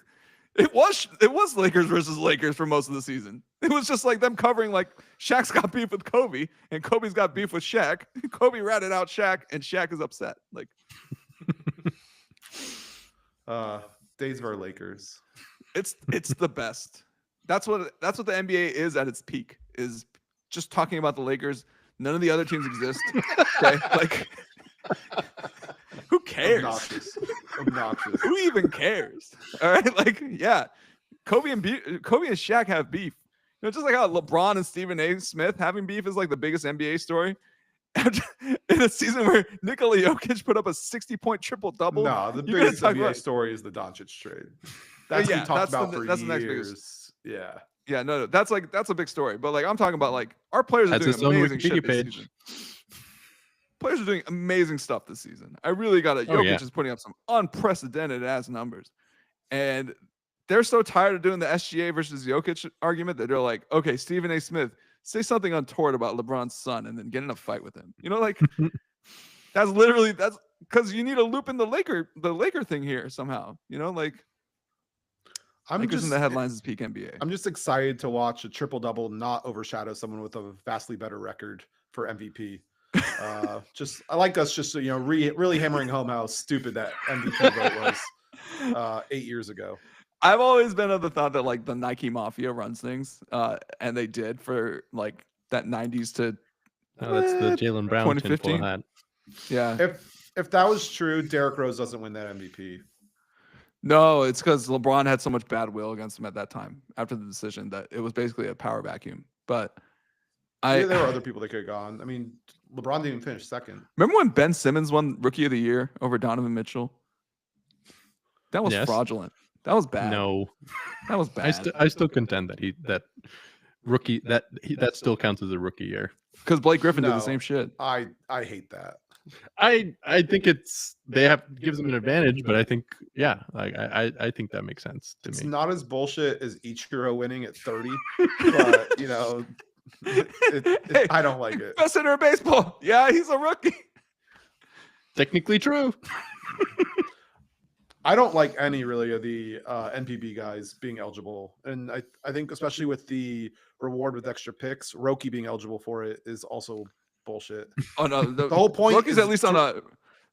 it was Lakers versus Lakers for most of the season. It was just like them covering like Shaq's got beef with Kobe and Kobe's got beef with Shaq. Kobe ratted out Shaq and Shaq is upset. Like, Days of our Lakers. it's the best. That's what the NBA is at its peak, is just talking about the Lakers. None of the other teams exist. Okay? Like, who cares? Obnoxious. Who even cares? All right, like, yeah, Kobe and Shaq have beef. Just like how LeBron and Stephen A. Smith having beef is like the biggest NBA story. In a season where Nikola Jokic put up a 60-point triple-double. No, the You're gonna biggest talk NBA about- story is the Doncic trade. That's yeah, what we talked that's about the- for that's the next years. biggest. Yeah. Yeah, no, that's a big story. But like, I'm talking about like our players are That's doing its own amazing shit Wikipedia this page. season. Players are doing amazing stuff this season. I really got it. Oh, Jokic yeah. is putting up some unprecedented ass numbers, and they're so tired of doing the SGA versus Jokic argument that they're like, okay, Stephen A. Smith, say something untoward about LeBron's son, and then get in a fight with him. Like that's because you need to loop in the Laker thing here somehow. Like I'm Lakers just in the headlines is peak NBA. I'm just excited to watch a triple double not overshadow someone with a vastly better record for MVP. I like us just really hammering home how stupid that MVP vote was 8 years ago. I've always been of the thought that like the Nike Mafia runs things, and they did for like that 90s to That's the Jaylen Brown 2015. tinfoil hat. yeah. If that was true, Derrick Rose doesn't win that MVP. No, it's because LeBron had so much bad will against him at that time after the decision that it was basically a power vacuum. But There were other people that could have gone. I mean, LeBron didn't even finish second. remember when Ben Simmons won Rookie of the Year over Donovan Mitchell? That was Yes. fraudulent. That was bad. No, That was bad. I still contend that rookie that still counts as a rookie year. Because Blake Griffin did No. the same shit. I hate that. I think gives them an advantage, but I think I think that makes sense to It's me. not as bullshit as Ichiro winning at 30, but Hey, I don't like it. Best hitter in baseball. Yeah, he's a rookie. Technically true. I don't like any really of the NPB guys being eligible, and I think especially with the reward with extra picks, Roki being eligible for it is also bullshit. Oh no, the whole point Rookie's is at least on a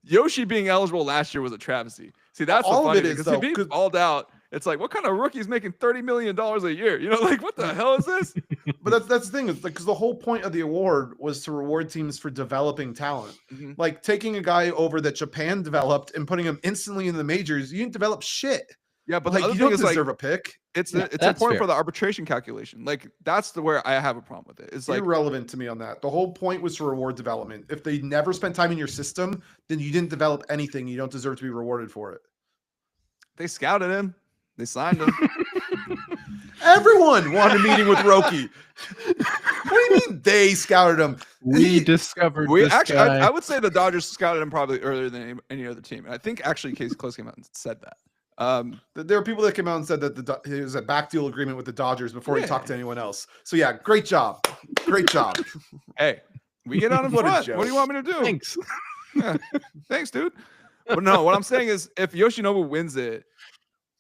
Yoshi being eligible last year was a travesty. See, that's All the of funny it thing, is, 'cause though, if he 'cause- balled out, it's like, what kind of rookie's making $30 million a year? Like what the hell is this? But that's the thing, is because the whole point of the award was to reward teams for developing talent. Mhm. Like taking a guy over that Japan developed and putting him instantly in the majors, you didn't develop shit. Yeah, but Like the other you thing don't is like deserve a pick. it's Yeah, it's that's important fair. for the arbitration calculation. Like that's where I have a problem with it. It's like Irrelevant to me on that. The whole point was to reward development. If they never spent time in your system, then you didn't develop anything. You don't deserve to be rewarded for it. they scouted him, they signed him. Everyone wanted a meeting with Roki. What do you mean they scouted him? We discovered We this actually, guy. I would say the Dodgers scouted him probably earlier than any other team. And I think actually Casey Close came out and said that. There are people that came out and said that it was a back deal agreement with the Dodgers before he Yeah. talked to anyone else. So yeah, great job. Great job. Hey, we get on in What a front. joke. What do you want me to do? Thanks. Yeah. Thanks, dude. But no, what I'm saying is if Yoshinobu wins it,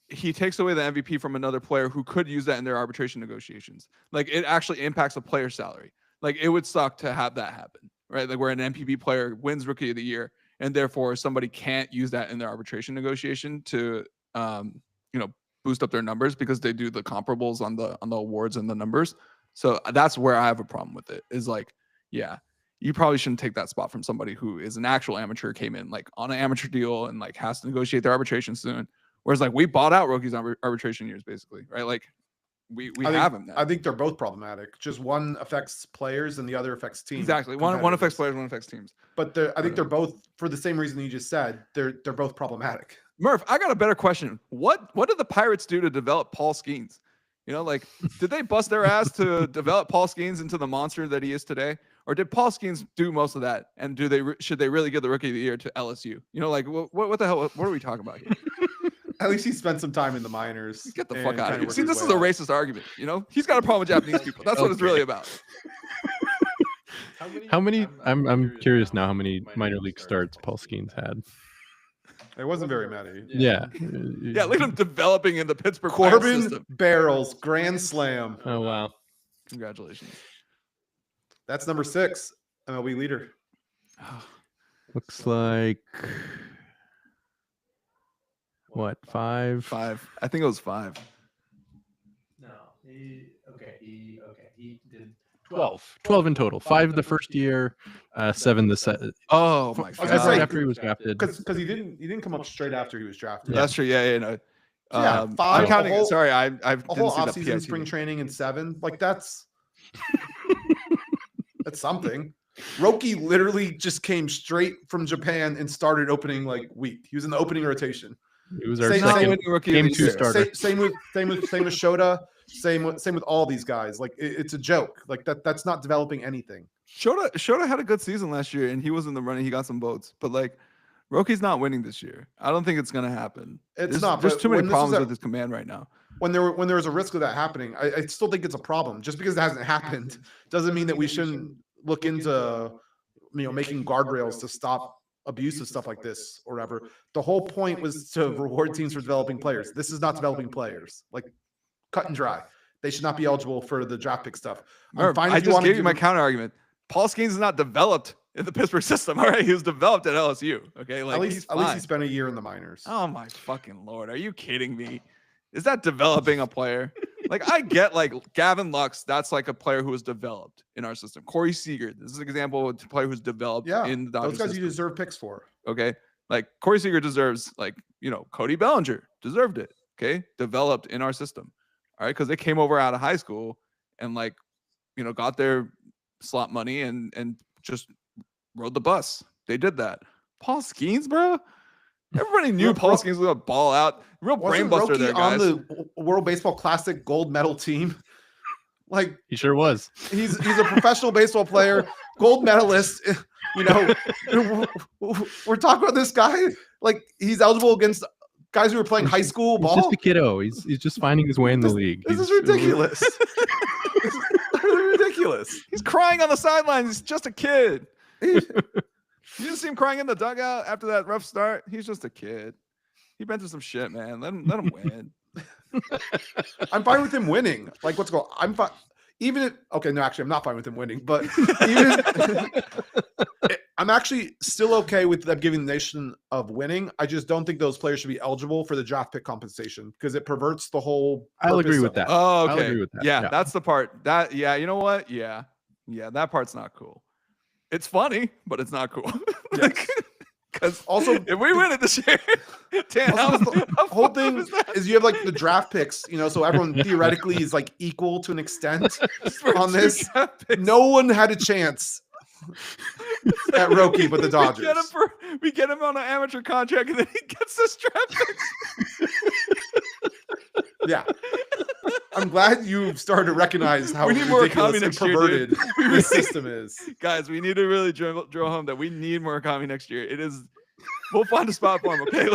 he takes away the MVP from another player who could use that in their arbitration negotiations. Like it actually impacts a player's salary. Like it would suck to have that happen, right? Like where an MPB player wins Rookie of the Year, and therefore somebody can't use that in their arbitration negotiation to, boost up their numbers because they do the comparables on the awards and the numbers. So that's where I have a problem with it. Is like, yeah, you probably shouldn't take that spot from somebody who is an actual amateur, came in like on an amateur deal and like has to negotiate their arbitration soon. Whereas like we bought out rookies on arbitration years, basically, right? Like we have them now. I think they're both problematic. Just one affects players and the other affects teams. Exactly. One affects players, one affects teams. But I think they're both, for the same reason you just said, they're both problematic. Murph, I got a better question. What did the Pirates do to develop Paul Skeens? Like, did they bust their ass to develop Paul Skeens into the monster that he is today? Or did Paul Skeens do most of that? And should they really give the Rookie of the Year to LSU? Like, what the hell? What are we talking about here? At least he spent some time in the minors. Get the fuck out of here. See, this is a racist argument. He's got a problem with Japanese people. That's what it's really about. How many? I'm curious now. How many minor league starts Paul Skeens had? There wasn't very many. Yeah. Yeah, look at him developing in the Pittsburgh Corbin system. Barrels, grand slam. Oh, wow. Congratulations. That's number 6, MLB leader. Looks like what, 5? 5. I think it was 5. No. He did 12 in total. 5 the first year, 7 the second. Oh my I was god! gonna say, after he was drafted. Because he didn't come up straight after he was drafted. That's true. Yeah. No. Yeah, 5. I'm counting. Whole, sorry, I a whole didn't see the offseason spring training in 7. Like that's something. Roki literally just came straight from Japan and started opening week. He was in the opening rotation. It was our Same second rookie game of the 2 year. starter. Same with Shota. Same with all these guys. Like it's a joke. Like that's not developing anything. Shota had a good season last year, and he was in the running. He got some votes, but Roki's not winning this year. I don't think it's gonna happen. There's too many problems with his command right now. When there was a risk of that happening, I still think it's a problem. Just because it hasn't happened doesn't mean that we shouldn't look into making guardrails to stop abuse of stuff like this or whatever. The whole point was to reward teams for developing players. This is not developing players. Cut and dry. They should not be eligible for the draft pick stuff. I just gave you my counter argument. Paul Skeens is not developed in the Pittsburgh system. All right, he was developed at LSU. Okay, at least he spent a year in the minors. Oh my fucking lord, are you kidding me? Is that developing a player? I get Gavin Lux. That's a player who was developed in our system. Corey Seager. This is an example of a player who's developed in the Dodgers those guys system. you deserve picks for. Okay, Corey Seager deserves Cody Bellinger deserved it. Okay, developed in our system. All right, because they came over out of high school and got their slot money and just rode the bus. They did that. Paul Skeens, bro. Everybody knew Paul Skeens was gonna ball out. Real brain buster there, guys. On the World Baseball Classic gold medal team. He sure was. He's a professional baseball player, gold medalist. We're talking about this guy. He's eligible against guys who are playing high school ball. He's just a kiddo. He's just finding his way in the league. This is ridiculous. This is utterly ridiculous. He's crying on the sidelines. He's just a kid. You didn't see him crying in the dugout after that rough start. He's just a kid. He been through some shit, man. Let him win. I'm fine with him winning. What's going on? I'm fine. I'm not fine with him winning, but I'm actually still okay with them giving the nation of winning. I just don't think those players should be eligible for the draft pick compensation because it perverts the whole. I'll agree with that. Oh, okay. I'll agree with that. Yeah, that's the part. You know what? Yeah, that part's not cool. It's funny, but it's not cool. Because also, if we win it this year, the whole thing is you have the draft picks, so everyone theoretically is equal to an extent on this. No one had a chance at Roki but the Dodgers. We get him on an amateur contract and then he gets this draft pick. Yeah. I'm glad you've started to recognize how ridiculous and perverted this system is. Guys, we need to really drill home that we need Murakami next year. It is. We'll find a spot for him, okay?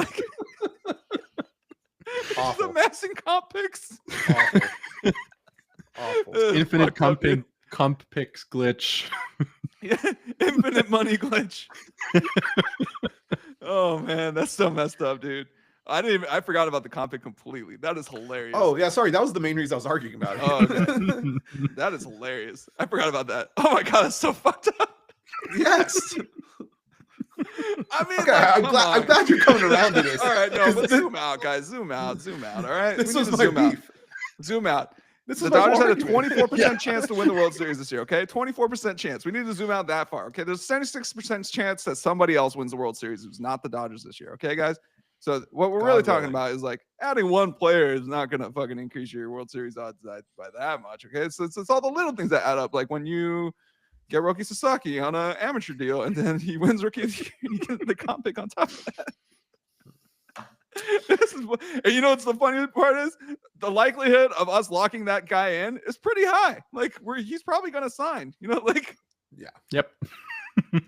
Awful. Amassing comp picks. Awful. Infinite comp picks glitch. Yeah, infinite money glitch. Oh man, that's so messed up, dude. I forgot about the comp pick completely. That is hilarious. Oh yeah, sorry. That was the main reason I was arguing about it. Oh, okay. That is hilarious. I forgot about that. Oh my god, that's so fucked up. Yes. I mean, Okay, like, I'm glad you're coming around to this. All right, no, 'Cause but this- zoom out, guys. Zoom out. All right, This we was need to my zoom out. beef. Zoom out. This The is my Dodgers had a argument. 24% Yeah. chance to win the World Series this year. Okay, 24% chance. We need to zoom out that far. Okay, there's a 76% chance that somebody else wins the World Series who's not the Dodgers this year. Okay, guys. So what we're really God talking willing. about is like adding one player is not gonna fucking increase your World Series odds by that much. Okay, so it's all the little things that add up. Like when you get Roki Sasaki on an amateur deal, and then he wins Rookie of the Year, and you get the comp pick on top of that. And you know what's the funny part is? The likelihood of us locking that guy in is pretty high. Like he's probably gonna sign. You know, like Yep.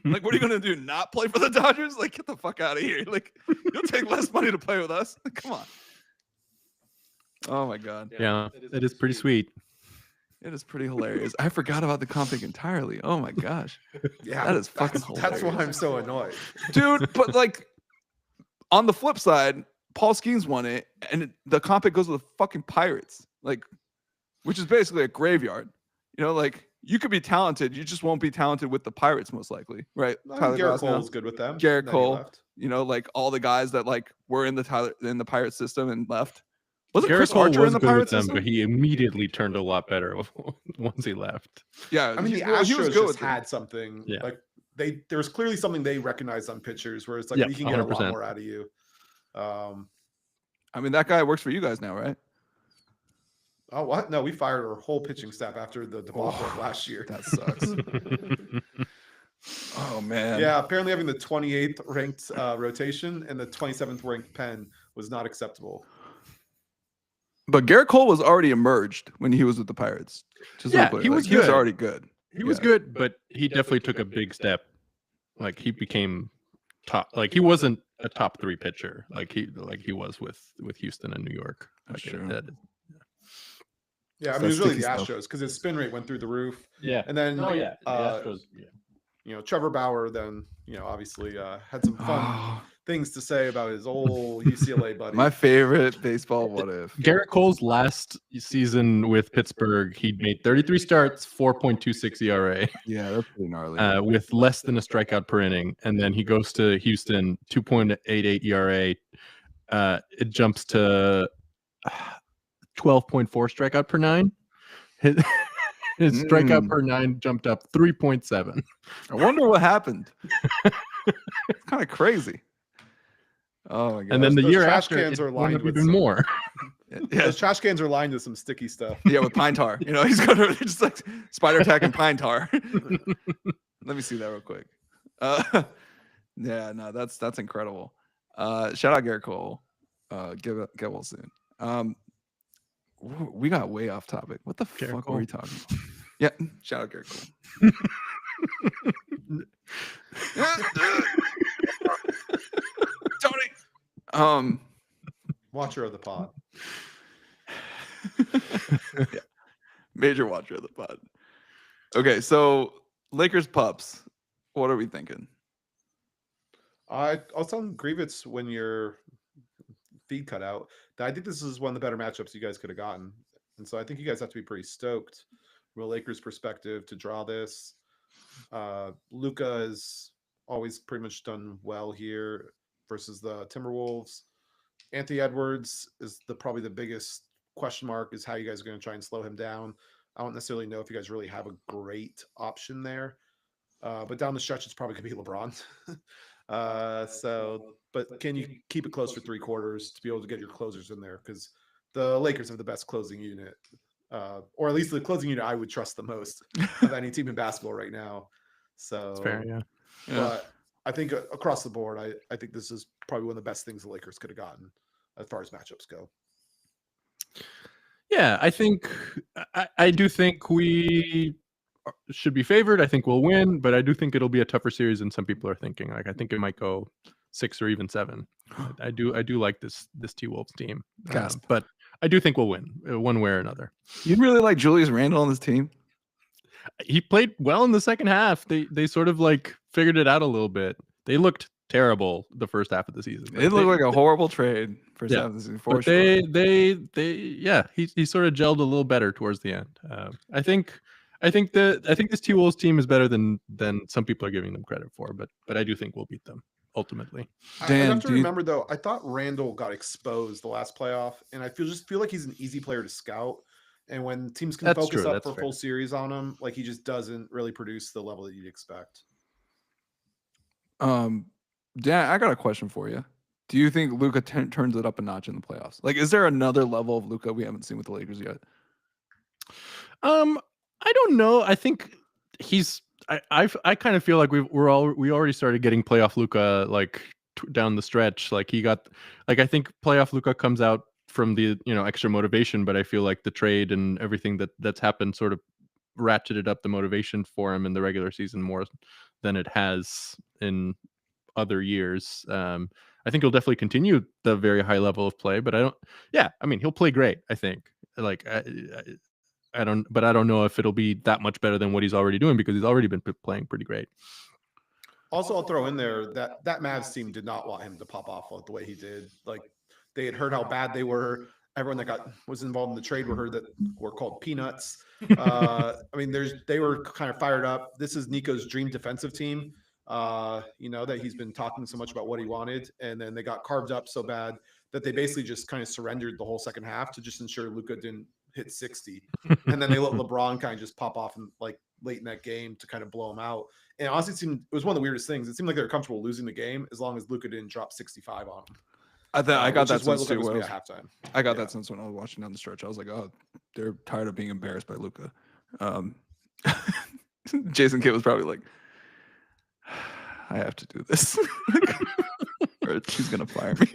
like what are you gonna do? Not play for the Dodgers? Like get the fuck out of here. Like you'll take less money to play with us. Come on. Oh my god. Yeah, it is pretty sweet. It is pretty hilarious. I forgot about the comp pick entirely. Oh my gosh. Yeah, That is fucking That's why I'm hilarious. so annoyed. Dude, but like on the flip side, Paul Skeens won it, and the comp pick goes to the fucking Pirates, like, which is basically a graveyard. You know, like you could be talented, you just won't be talented with the Pirates, most likely, right? Garrett Glasnow, Cole's good with them. Garrett Then he Cole, left. you know, like all the guys that like were in the Pirate system and left. Wasn't Garrett Chris Cole Archer was in the good with Pirate them, system? but he immediately turned a lot better once he left. Yeah, I mean, the he was Astros good just with them. had something. Yeah. Like there was clearly something they recognized on pitchers where it's like Yeah, we can get a lot 100%. more out of you. I mean, that guy works for you guys now, right? Oh what? No, we fired our whole pitching staff after the debacle of last year. That sucks. Oh man. Yeah, apparently having the 28th ranked rotation and the 27th ranked pen was not acceptable. But Garrett Cole was already emerged when he was with the Pirates. Just Yeah, real quick. he Like, was he was good. already good. He was Yeah. good, but he definitely took a big step. Like he became top. Like he wasn't a top 3 pitcher like he was with Houston and New York. That's Like, true. Yeah, I It's mean it was that really the sticky stuff. Astros because his spin rate went through the roof. yeah. And then The uh, Astros, yeah. Trevor Bauer then, obviously had some fun Oh, things to say about his old UCLA buddy. my favorite baseball what if. Garrett Cole's last season with Pittsburgh, he made 33 starts, 4.26 ERA, Yeah, that's pretty gnarly. with less than a strikeout per inning. And then he goes to Houston, 2.88 ERA. It jumps to 12.4 strikeout per 9. His strikeout per 9 jumped up 3.7. I wonder what happened. It's kind of crazy. Oh my god. And then the Those year trash after, cans it are went lined up with even some- more. yeah, Those trash cans are lined with some sticky stuff. yeah, with pine tar. He's going to just like spider tack and pine tar. Let me see that real quick. Yeah, no, that's incredible. Shout out Garrett Cole. Get well soon. We got way off topic. What the Garrett fuck Cole. were we talking about? Yeah, shout out Garrett Cole. Tony. Watcher of the pod. Yeah, major watcher of the pod. Okay, so Lakers pups. What are we thinking? I was telling Grievous when your feed cut out that I think this is one of the better matchups you guys could have gotten. And so I think you guys have to be pretty stoked from a Lakers perspective to draw this. Luka has always pretty much done well here versus the Timberwolves. Anthony Edwards is probably the biggest question mark is how you guys are going to try and slow him down. I don't necessarily know if you guys really have a great option there. But down the stretch, it's probably going to be LeBron. But can you keep it close for 3 quarters to be able to get your closers in there? Because the Lakers have the best closing unit, or at least the closing unit I would trust the most of any team in basketball right now. So That's fair, yeah. But I think across the board, I think this is probably one of the best things the Lakers could have gotten as far as matchups go. Yeah, I do think we should be favored. I think we'll win, but I do think it'll be a tougher series than some people are thinking. Like I think it might go 6 or even 7. I do like this T-Wolves team. Gasp. But I do think we'll win one way or another. You really like Julius Randle on this team? He played well in the second half. They sort of like figured it out a little bit. They looked terrible the first half of the season. It looked like a horrible trade for Yeah, half of the season, for but sure. he sort of gelled a little better towards the end. I think this T-Wolves team is better than some people are giving them credit for, but I do think we'll beat them ultimately. I Dan, have to remember though, I thought Randall got exposed the last playoff, and I feel like he's an easy player to scout. And when teams can That's focus true, up that's for fair. full series on him, like he just doesn't really produce the level that you'd expect. Dan, I got a question for you. Do you think Luka turns it up a notch in the playoffs? Like, is there another level of Luka we haven't seen with the Lakers yet? I don't know. I think he's. I kind of feel like we already started getting playoff Luka like down the stretch. Like he got like I think playoff Luka comes out from the extra motivation, but I feel like the trade and everything that's happened sort of ratcheted up the motivation for him in the regular season more than it has in other years. I think he'll definitely continue the very high level of play, but I don't. Yeah, I mean he'll play great. I think like. I don't know if it'll be that much better than what he's already doing because he's already been playing pretty great. Also, I'll throw in there that Mavs team did not want him to pop off the way he did. Like they had heard how bad they were. Everyone that was involved in the trade were called peanuts. I mean, they were kind of fired up. This is Nico's dream defensive team. That he's been talking so much about what he wanted, and then they got carved up so bad that they basically just kind of surrendered the whole second half to just ensure Luka didn't hit 60, and then they let LeBron kind of just pop off and like late in that game to kind of blow him out. And honestly, it was one of the weirdest things. It seemed like they were comfortable losing the game as long as Luka didn't drop 65 on him. I got that sense too. At halftime. I got that sense when I was watching down the stretch. I was like, oh, they're tired of being embarrassed by Luka. Jason Kidd was probably like, I have to do this, or she's gonna fire me.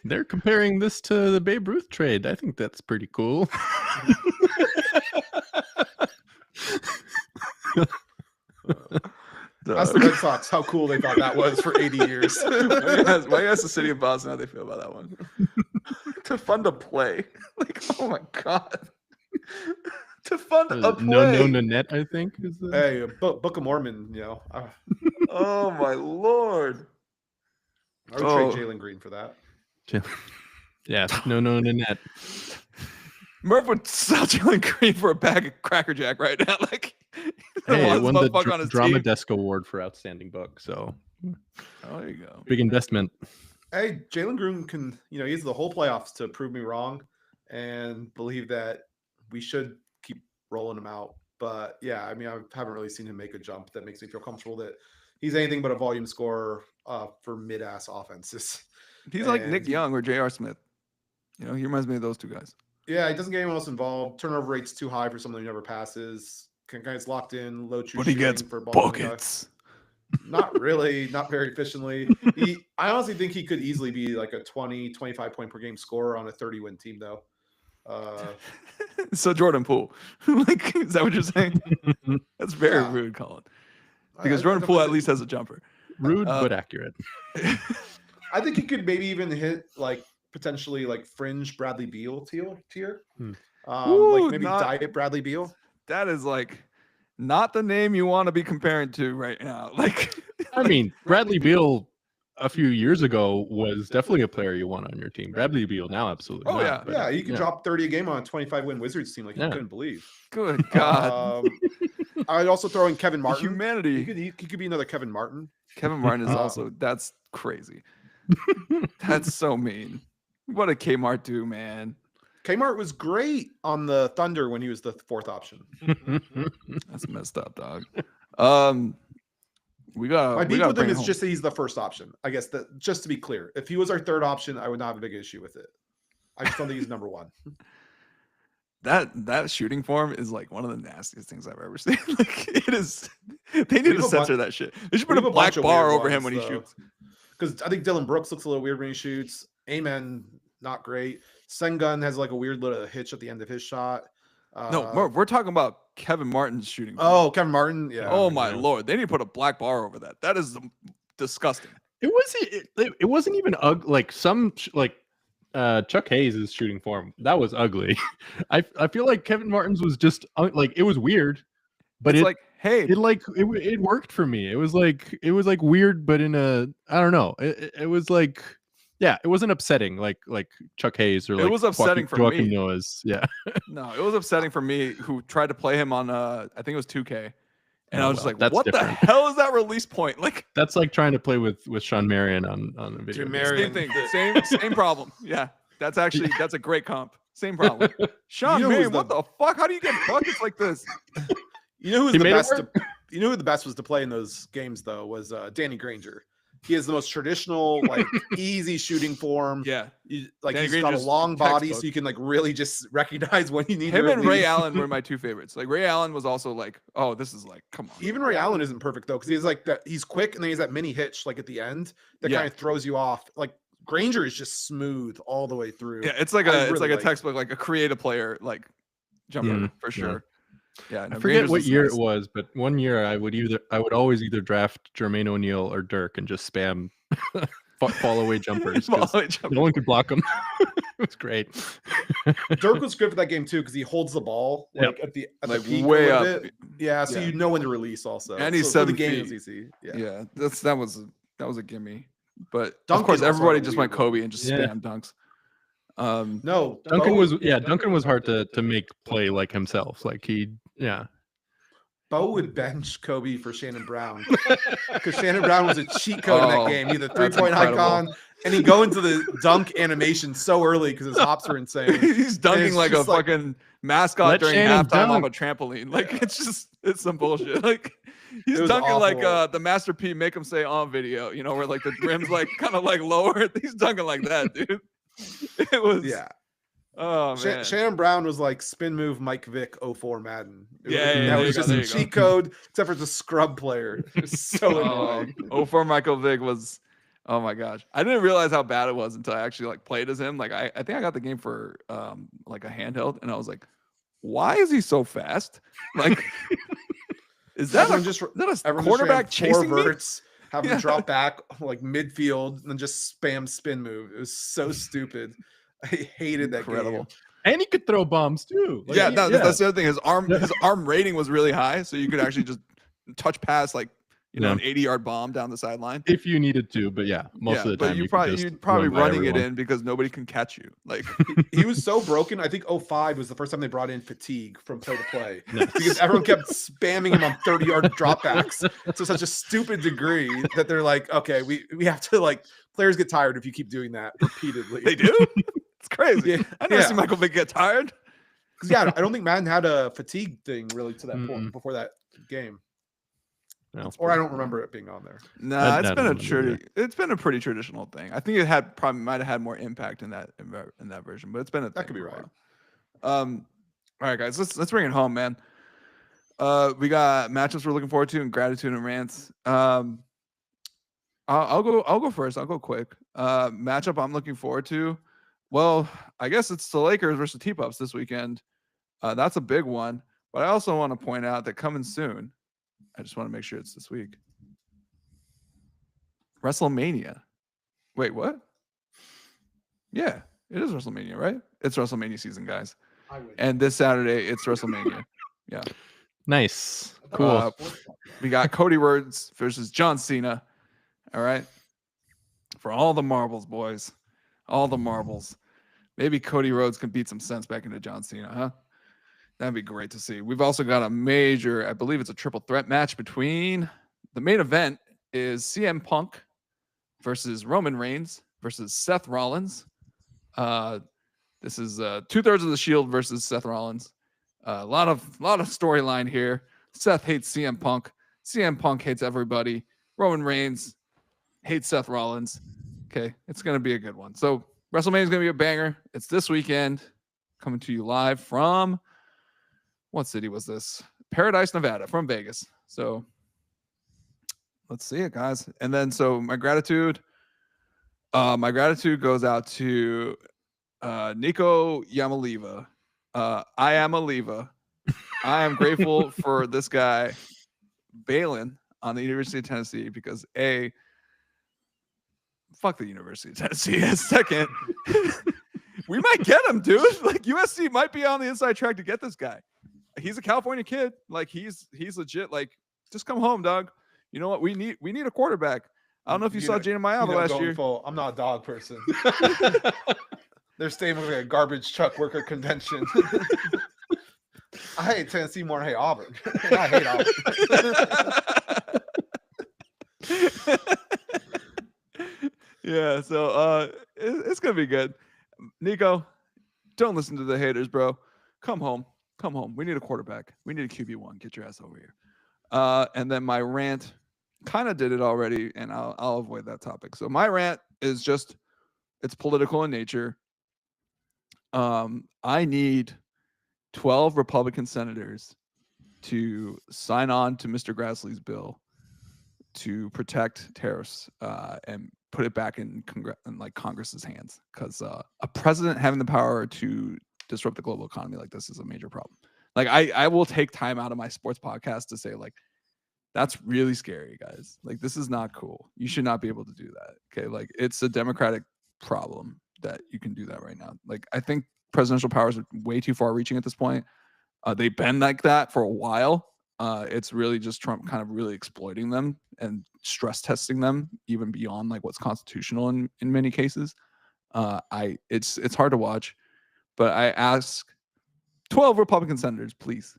They're comparing this to the Babe Ruth trade. I think that's pretty cool. Ask the Red Sox how cool they thought that was for 80 years. Why ask the city of Boston how they feel about that one? To fund a play. Like, oh my God. To fund a play. No Nanette, I think. Is the... Hey, Book of Mormon, Oh my Lord. I would trade Jalen Green for that. Yeah, no Nanette. Murph would sell Jalen Green for a bag of Cracker Jack right now. Like, hey, I won the Drama Desk Award for Outstanding Book. So, there you go. Big investment. Hey, Jalen Green can, he has the whole playoffs to prove me wrong and believe that we should keep rolling him out. But yeah, I mean, I haven't really seen him make a jump that makes me feel comfortable that he's anything but a volume scorer for mid-ass offenses. He's like Nick Young or J.R. Smith. He reminds me of those two guys. Yeah, he doesn't get anyone else involved. Turnover rate's too high for someone who never passes. Guy's locked in, low true shooting. But he gets for buckets. Not really, not very efficiently. I honestly think he could easily be like a 20, 25 point per game scorer on a 30-win team, though. So Jordan Poole, like, is that what you're saying? That's very rude, Collin. Because Jordan Poole at least has a jumper. Rude but accurate. I think he could maybe even hit like potentially like fringe Bradley Beal tier. Like maybe diet Bradley Beal. That is like not the name you want to be comparing to right now. Like, I mean, Bradley Beal a few years ago was definitely a player you want on your team. Bradley Beal now, absolutely. Oh, not, yeah. He could drop 30 a game on a 25-win Wizards team like you couldn't believe. Good God. I'd also throw in Kevin Martin. Humanity. He could be another Kevin Martin. Kevin Martin is also, that's crazy. That's so mean. What did Kmart do, man? Kmart was great on the Thunder when he was the fourth option. That's messed up, dog. My beef with him is just that he's the first option. I guess that just to be clear, if he was our third option, I would not have a big issue with it. I just don't think he's number one. That shooting form is like one of the nastiest things I've ever seen. Like, it is. They need to censor that shit. They should put a black bar over him when he shoots. Because I think Dylan Brooks looks a little weird when he shoots. Amen, not great. Sengun has like a weird little hitch at the end of his shot. No, we're talking about Kevin Martin's shooting. Oh, Kevin Martin. Yeah. Oh my Lord, they need to put a black bar over that. That is disgusting. It wasn't even ugly. Like Chuck Hayes' shooting form, that was ugly. I feel like Kevin Martin's was just like, it was weird, but Hey, it worked for me. It was like weird, but in a I don't know. It was like it wasn't upsetting like Chuck Hayes or it like was upsetting for Joaquin me. Noah's. Yeah. No, it was upsetting for me who tried to play him on I think it was 2K. And I Oh, was just well, like, that's what different. the hell is that release point? Like That's like trying to play with Sean Marion on a video Dude, game. Marion- same thing. Same problem. Yeah. That's a great comp. Same problem. Sean You know who's Marion, the- what the fuck? How do you get buckets like this? You know who's He the made it best? work. You know who the best was to play in those games though was Danny Granger. He has the most traditional, like easy shooting form. Yeah. Danny Danny he's got a Granger's long body, so textbook. you can like really just recognize when you need Him to and Ray release. Allen were my two favorites. Like Ray Allen was also like, oh, this is like, come on. Even Ray Allen isn't perfect though, because he's like that. He's quick, and then he's that mini hitch like at the end that Yeah. kind of throws you off. Like Granger is just smooth all the way through. Yeah, it's like I a really like- textbook, like a creative player, like jumper for yeah. sure. Yeah, I forget what year it was, but one year I would always either draft Jermaine O'Neal or Dirk and just spam fall away jumpers. 'Cause no one could block them. It was great. Dirk was good for that game too because he holds the ball like at the like the peak way a up. little bit. Yeah, so Yeah. you know when to release also. And he's so for the 7 game feet. is easy. Yeah. Yeah, that was a gimme. But of Duncan course, also everybody had a just weird went Kobe and just Yeah. spam dunks. No, Duncan Bo, was Duncan was hard to make play like himself. Like Bo would bench Kobe for Shannon Brown because Shannon Brown was a cheat code in that Oh, game. He had the that's 3-point incredible. icon, and he'd go into the dunk animation so early because his hops are insane. He's dunking it's like a just like- fucking mascot Let during Shannon halftime off dunk. a trampoline. Like it's some bullshit. Like he's It was dunking like awful. the Master P make him say on video, you know, where like the rim's like kind of like lower. He's dunking like that, dude. It was Yeah, Oh man. Shannon Brown was like spin move Mike Vick 04 Madden. Yeah, that there you was go, just there a you go. cheat code, except for it's a scrub player. It was so annoying. For Michael Vick was, oh my gosh, I didn't realize how bad it was until I actually like played as him. Like I think I got the game for like a handheld, and I was like, why is he so fast? Like, is that Everyone a, just is that a everyone quarterback just ran chasing me? verts, have him Yeah. drop back like midfield, and then just spam spin move. It was so stupid. I hated that Incredible. game. and he could throw bombs too. Like, Yeah, he- that's the other thing. His arm rating was really high, so you could actually just touch pass like an 80-yard bomb down the sideline. if you needed to, but most of the but time you're could probably run by running it everyone. in because nobody can catch you. Like He was so broken. I think 05 was the first time they brought in fatigue from play to play Nice. because everyone kept spamming him on 30-yard dropbacks to such a stupid degree that they're like, okay, we have to like players get tired if you keep doing that repeatedly. they do. It's crazy. Yeah, I never yeah. see Michael Vick get tired. 'Cause, yeah, I don't think Madden had a fatigue thing really to that Mm-mm. point before that game, No. or I don't remember it being on there. Nah, I don't remember it's been a pretty traditional thing. I think it might have had more impact in that version, but it's been a That thing could be for a right. while. All right, guys, let's bring it home, man. We got matchups we're looking forward to and gratitude and rants. I'll go first. I'll go quick. Matchup I'm looking forward to. Well, I guess it's the Lakers versus T-Pups this weekend. That's a big one. But I also want to point out that coming soon, I just want to make sure it's this week. WrestleMania. Wait, what? Yeah, it is WrestleMania, right? It's WrestleMania season, guys. And this Saturday, it's WrestleMania. Yeah. Nice, cool. We got Cody Rhodes versus John Cena. All right. For all the marbles, boys. All the marbles. Maybe Cody Rhodes can beat some sense back into John Cena, huh? That'd be great to see. We've also got a major, I believe it's a triple threat match between the main event is CM Punk versus Roman Reigns versus Seth Rollins. This is 2/3 of the Shield versus Seth Rollins. A lot of storyline here. Seth hates CM Punk. CM Punk hates everybody. Roman Reigns hates Seth Rollins. Okay, it's gonna be a good one. So WrestleMania is gonna be a banger. It's this weekend. Coming to you live from what city was this? Paradise, Nevada, from Vegas. So let's see it, guys. And then so my gratitude goes out to Nico Yamaliva. I am a Leva. I am grateful for this guy bailing on the University of Tennessee because A, fuck the University of Tennessee. And second, we might get him, dude. Like USC might be on the inside track to get this guy. he's a California kid. Like he's legit. Like just come home, dog. You know what? We need a quarterback. I don't know if you saw Jaden Mayava last year. I'm not a dog person. They're staying with a garbage truck worker convention. I hate Tennessee more than I hate Auburn. I hate Auburn. Yeah, so it's gonna be good. Nico, don't listen to the haters, bro. Come home. We need a quarterback. We need a QB1. Get your ass over here. And then my rant, kind of did it already, and I'll avoid that topic. So my rant is just, it's political in nature. I need 12 Republican senators to sign on to Mr. Grassley's bill to protect tariffs and put it back in Congress's hands, because a president having the power to disrupt the global economy like this is a major problem. Like I will take time out of my sports podcast to say, like, that's really scary, guys. Like, this is not cool. You should not be able to do that. Okay, like, it's a democratic problem that you can do that right now. Like, I think presidential powers are way too far reaching at this point. They've been like that for a while. It's really just Trump kind of really exploiting them and stress testing them even beyond like what's constitutional in many cases. It's hard to watch, but I ask 12 Republican senators, please,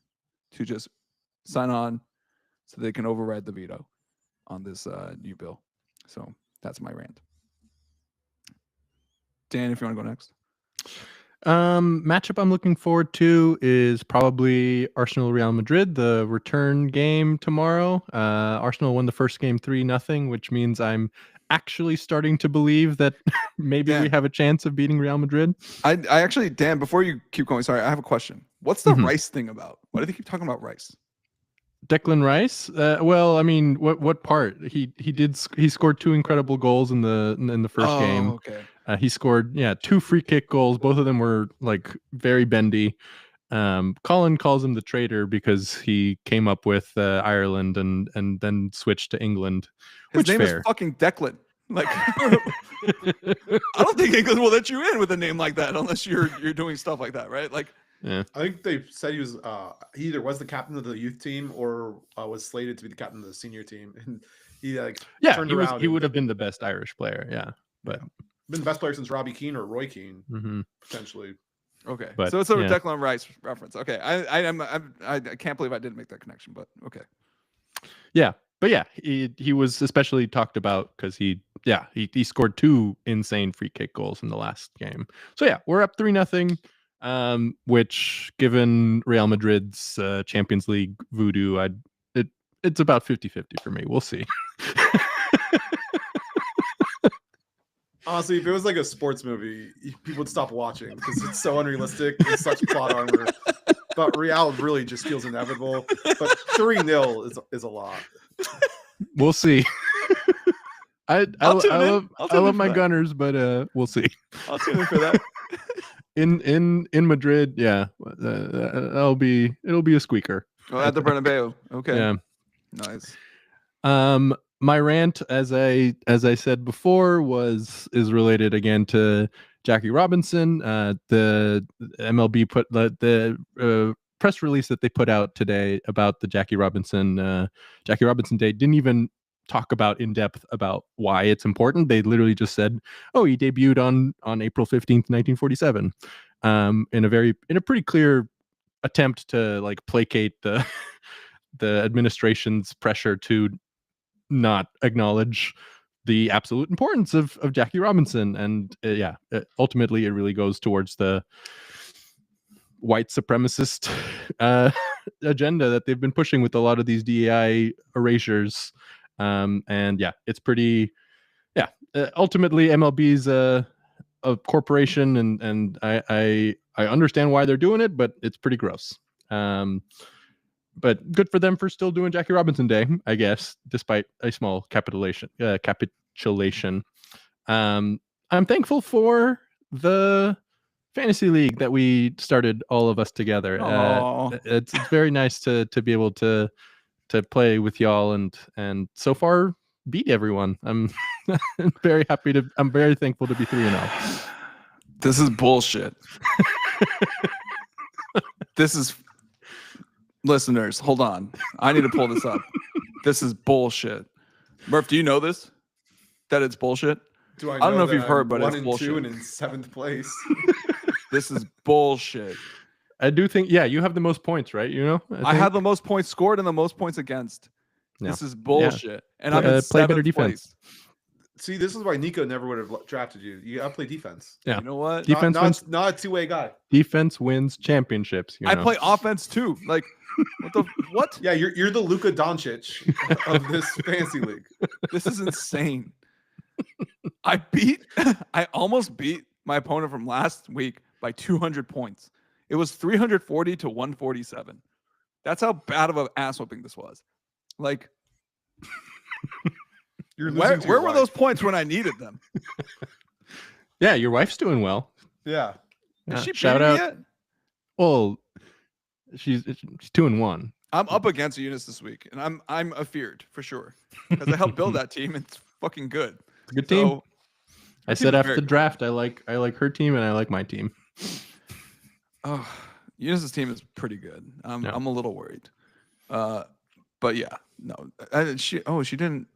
to just sign on so they can override the veto on this new bill. So that's my rant. Dan, if you want to go next. Matchup I'm looking forward to is probably Arsenal Real Madrid, the return game tomorrow. Arsenal won the first game 3-0, which means I'm actually starting to believe that maybe we have a chance of beating Real Madrid. I actually, Dan, before you keep going, sorry, I have a question. What's the Rice thing about? Why do they keep talking about Rice? Declan Rice? Well, I mean, what part? He scored 2 incredible goals in the first game. Okay. He scored 2 free kick goals. Both of them were like very bendy. Collin calls him the traitor because he came up with Ireland and then switched to England. His name is fucking Declan. Like, I don't think England will let you in with a name like that unless you're doing stuff like that, right? Like, yeah. I think they said he was he either was the captain of the youth team or was slated to be the captain of the senior team, and he turned around. He would have been the best Irish player, but been the best player since Robbie Keane or Roy Keane, potentially. Okay, but, so it's a Declan Rice reference. Okay, I can't believe I didn't make that connection, but okay. Yeah, but yeah, he was especially talked about because he scored 2 insane free kick goals in the last game. So yeah, we're up 3-0. Which, given Real Madrid's Champions League voodoo, it's about 50-50 for me. We'll see. Honestly, if it was like a sports movie, people would stop watching because it's so unrealistic and such plot armor. But Real really just feels inevitable. But 3-0 is a lot. We'll see. I love my Gunners, but we'll see. I'll tune in for that. In Madrid, it'll be a squeaker. Oh, at the Bernabeu. Okay. Yeah. Nice. My rant, as I said before, is related again to Jackie Robinson. The MLB put the press release that they put out today about the Jackie Robinson Day didn't even talk about in depth about why it's important. They literally just said, "Oh, he debuted on April 15th, 1947," in a pretty clear attempt to like placate the administration's pressure to not acknowledge the absolute importance of Jackie Robinson. And ultimately it really goes towards the white supremacist agenda that they've been pushing with a lot of these DEI erasures. It's pretty, ultimately MLB's a corporation, and I understand why they're doing it, but it's pretty gross. But good for them for still doing Jackie Robinson Day, I guess, despite a small capitulation. I'm thankful for the fantasy league that we started, all of us together. It's very nice to be able to play with y'all and so far beat everyone. I'm very thankful to be 3-0. This is bullshit. This is Listeners, hold on. I need to pull this up. This is bullshit. Murph, do you know this? That it's bullshit? Do I don't know if you've heard, but 1 it's and bullshit. 2 and in 7th place. This is bullshit. I do think, yeah, you have the most points, right? You know, I have the most points scored and the most points against. Yeah. This is bullshit. And I'm Play in better seventh defense. place. See, this is why Nico never would have drafted you. You gotta play defense. Yeah. You know what? Defense wins. Not a two-way guy. Defense wins championships. You know? I play offense too. Like, what? Yeah, you're the Luka Doncic of this fantasy league. This is insane. I almost beat my opponent from last week by 200 points. It was 340 to 147. That's how bad of an ass whooping this was. Like, where were those points when I needed them? Yeah, your wife's doing well. Yeah. Is she shout beating me out. yet? Well, she's 2-1. I'm up against Eunice this week, and I'm afeared for sure because I helped build that team. And it's fucking good. It's a good team. So, I said after the draft, I like her team and I like my team. oh, Eunice's team is pretty good. I'm a little worried. But yeah, no. She didn't.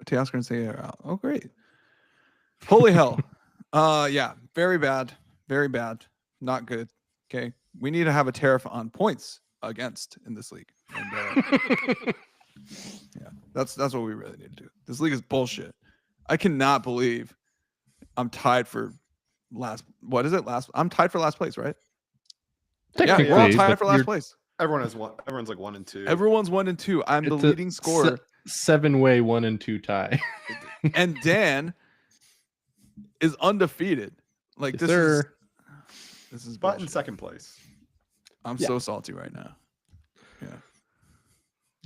Teoscar and say her out. Oh, great. Holy hell. Yeah, very bad. Very bad. Not good. Okay. We need to have a tariff on points against in this league. And, yeah, that's what we really need to do. This league is bullshit. I cannot believe I'm tied for last. What is it? I'm tied for last place, right? Yeah, we're all tied for last place. Everyone has one. Everyone's like 1 and 2. Everyone's 1 and 2. I'm the leading scorer. 7-way 1 and 2 tie. And Dan is undefeated. Like, this is but in bullshit. 2nd place. I'm so salty right now. Yeah.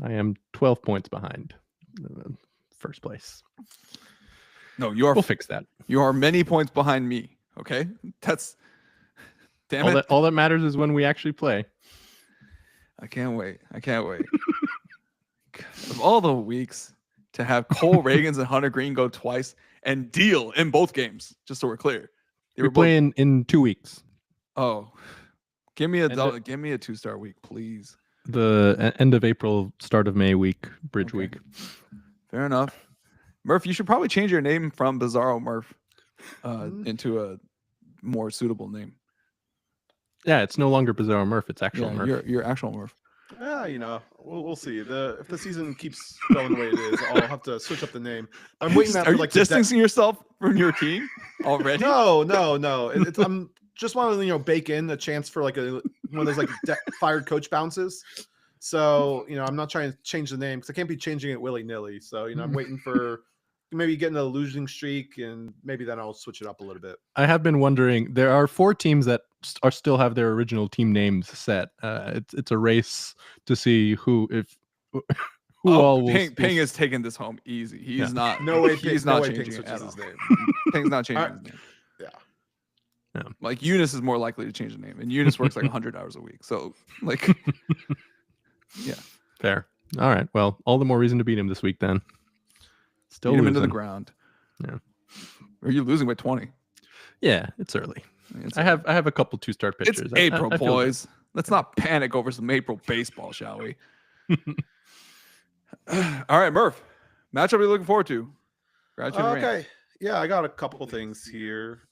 I am 12 points behind first place. No, we'll fix that. You are many points behind me. Okay. Damn it. All that matters is when we actually play. I can't wait. Of all the weeks to have Cole Reagans and Hunter Green go twice and deal in both games, just so we're clear. We're playing in 2 weeks. Oh, give me a 2-star week, please. The end of April, start of May week, bridge week. Fair enough. Murph, you should probably change your name from Bizarro Murph into a more suitable name. Yeah, it's no longer Bizarro Murph. It's actual Murph. Your actual Murph. Yeah, we'll see. If the season keeps going the way it is, I'll have to switch up the name. I'm waiting Are you distancing yourself from your team already? No. I'm just want to bake in a chance for like one of those like fired coach bounces. So I'm not trying to change the name because I can't be changing it willy-nilly. So I'm waiting for maybe getting a losing streak, and maybe then I'll switch it up a little bit. I have been wondering. There are 4 teams that still have their original team names set. It's a race to see who all will. Ping is taking this home easy. He's not. No way. He's not changing it at all. His name. Ping's not changing his name. Yeah. Like Eunice is more likely to change the name, and Eunice works like 100 hours a week. So like, yeah. Fair. All right. Well, all the more reason to beat him this week then. Still beat him losing. into the ground. Yeah. Are you losing by 20? Yeah, it's early. I have a couple 2-star pitchers. It's April, boys. Let's not panic over some April baseball, shall we? All right, Murph. Matchup you're looking forward to? Okay. Yeah, I got a couple things here.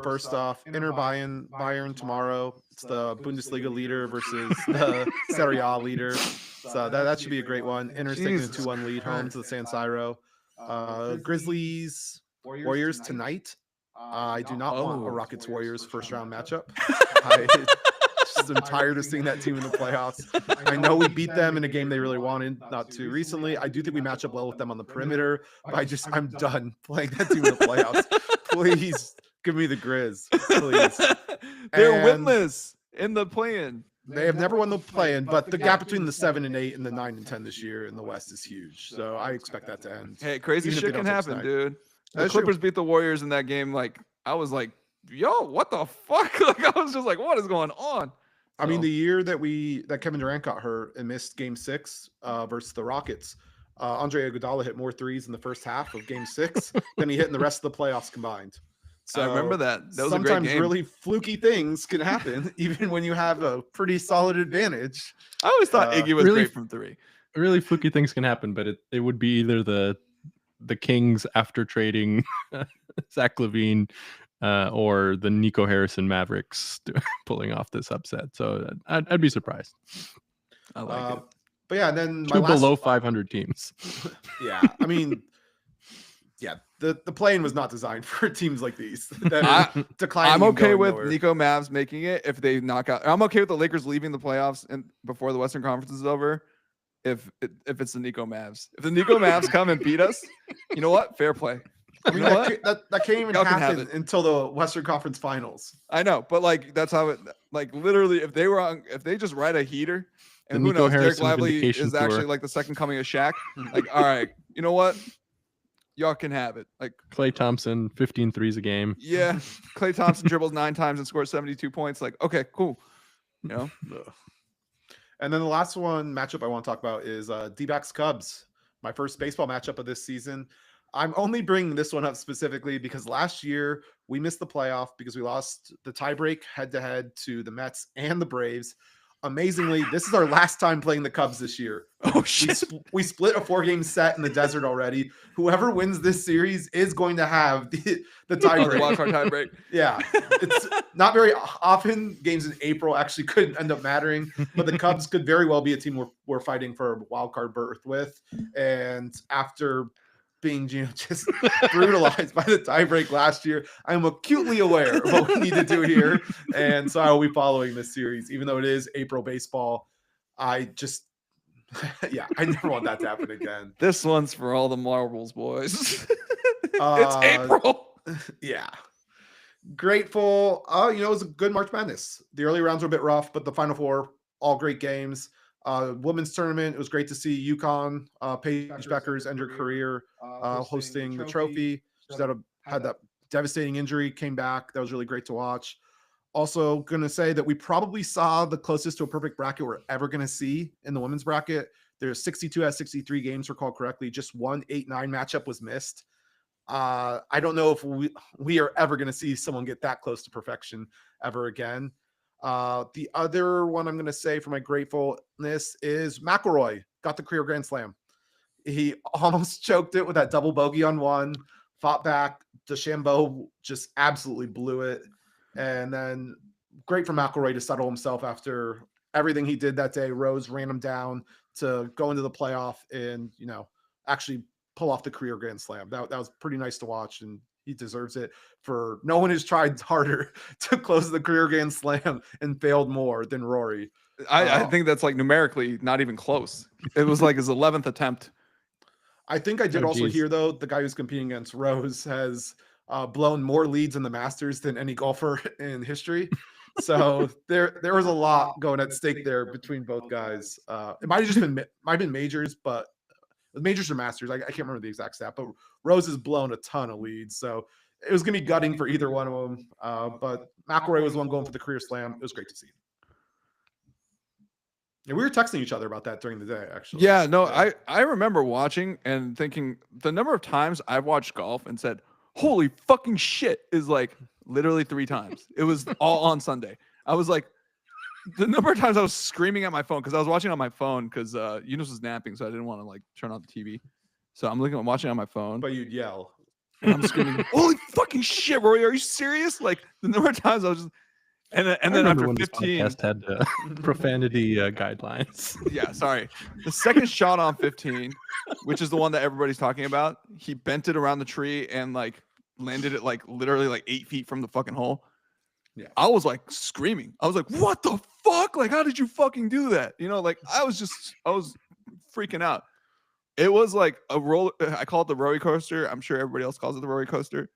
First off, Inter Bayern tomorrow. It's the Bundesliga leader versus the Serie A leader. So that should be a great one. Inter's taking a 2-1 lead home to the San Siro. Grizzlies Warriors tonight. I do not want a Rockets Warriors first round matchup. I'm tired of seeing that team in the playoffs. I know we beat them in a game they really wanted not too recently. I do think we match up well with them on the perimeter, but I'm done playing that team in the playoffs. Please give me the Grizz, please. They're winless in the play-in. They have never won the play-in, but the gap between the 7 and 8 and the 9 and 10 this year in the West is huge. So I expect that to end. Hey, crazy shit can happen, dude. The That's Clippers true. beat the Warriors in that game. Like, I was like, yo, what the fuck? Like, I was just like, what is going on? I mean, the year that Kevin Durant got hurt and missed Game 6 versus the Rockets, Andre Iguodala hit more threes in the first half of Game 6 than he hit in the rest of the playoffs combined. So I remember that. That was a great sometimes game. really fluky things can happen, even when you have a pretty solid advantage. I always thought Iggy was really great from 3. Really fluky things can happen, but it would be either the Kings after trading Zach LaVine or the Nico Harrison Mavericks pulling off this upset. So I'd be surprised. I like it. But yeah, and then Two below 500 teams. Yeah, I mean, yeah, the play-in was not designed for teams like these that are declining. I'm and okay going with nowhere. Nico Mavs making it if they knock out. I'm okay with the Lakers leaving the playoffs and before the Western Conference is over. If it's the Nico Mavs, if the Nico Mavs come and beat us, you know what? Fair play. I mean, You know what? that can't even Y'all can have happen it. until the Western Conference Finals. I know, but like that's how it. Like literally, if they just ride a heater, and The who Nico knows, Derek Harrison Lively vindication is actually tour. like the second coming of Shaq. Like, all right, you know what? Y'all can have it. Like, Klay Thompson, 15 threes a game. yeah, Klay Thompson dribbles 9 times and scores 72 points. Like, okay, cool. You know, And then the last one matchup I want to talk about is D-backs Cubs. My first baseball matchup of this season. I'm only bringing this one up specifically because last year we missed the playoff because we lost the tiebreak head-to-head to the Mets and the Braves. Amazingly, this is our last time playing the Cubs this year. oh shit. We split a 4-game set in the desert already. Whoever wins this series is going to have the Oh, the tiebreak. wild card tiebreak. Yeah, it's not very often games in April actually could end up mattering, but the Cubs could very well be a team we're fighting for a wild card berth with. And after being just brutalized by the tiebreak last year, I'm acutely aware of what we need to do here. And so I will be following this series, even though it is April baseball. I just, yeah, I never want that to happen again. This one's for all the marbles, boys. It's Uh, April. Yeah. Grateful. It was a good March Madness. The early rounds were a bit rough, but the Final Four, all great games. Women's tournament, it was great to see UConn, Paige Beckers end her career hosting the trophy. She had that devastating injury, came back. That was really great to watch. Also, going to say that we probably saw the closest to a perfect bracket we're ever going to see in the women's bracket. There's 62 out of 63 games, recall correctly. Just one 8-9 matchup was missed. I don't know if we are ever going to see someone get that close to perfection ever again. The other one I'm going to say for my gratefulness is McIlroy got the career Grand Slam. He almost choked it with that double bogey on one, fought back. DeChambeau just absolutely blew it. And then great for McIlroy to settle himself after everything he did that day. Rose ran him down to go into the playoff and, actually pull off the career Grand Slam. That was pretty nice to watch, and he deserves it. For no one has tried harder to close the career Grand Slam and failed more than Rory. I think that's like numerically not even close. It was like his 11th attempt. I think I did also hear, though, the guy who's competing against Rose has blown more leads in the Masters than any golfer in history. So there was a lot going at stake there between both guys. It might have just been majors, but majors or Masters, I can't remember the exact stat, but Rose has blown a ton of leads. So it was going to be gutting for either one of them. But McIlroy was the one going for the career slam. It was great to see. Yeah, we were texting each other about that during the day, actually. Yeah, no, I remember watching and thinking the number of times I've watched golf and said, holy fucking shit, is like literally 3 times. It was all on Sunday. I was like, the number of times I was screaming at my phone because I was watching on my phone because Eunice was napping, so I didn't want to like turn on the TV. So I'm watching on my phone. But you'd yell. And I'm screaming, holy fucking shit, Rory, are you serious? Like the number of times I was just and then after 15 podcast had profanity guidelines. Yeah, sorry. The second shot on 15, which is the one that everybody's talking about, he bent it around the tree and like landed it like literally like 8 feet from the fucking hole. Yeah. I was like screaming. I was like, what the fuck? Like, how did you fucking do that? Like I was freaking out. It was like a roller. I call it the roller coaster. I'm sure everybody else calls it the roller coaster.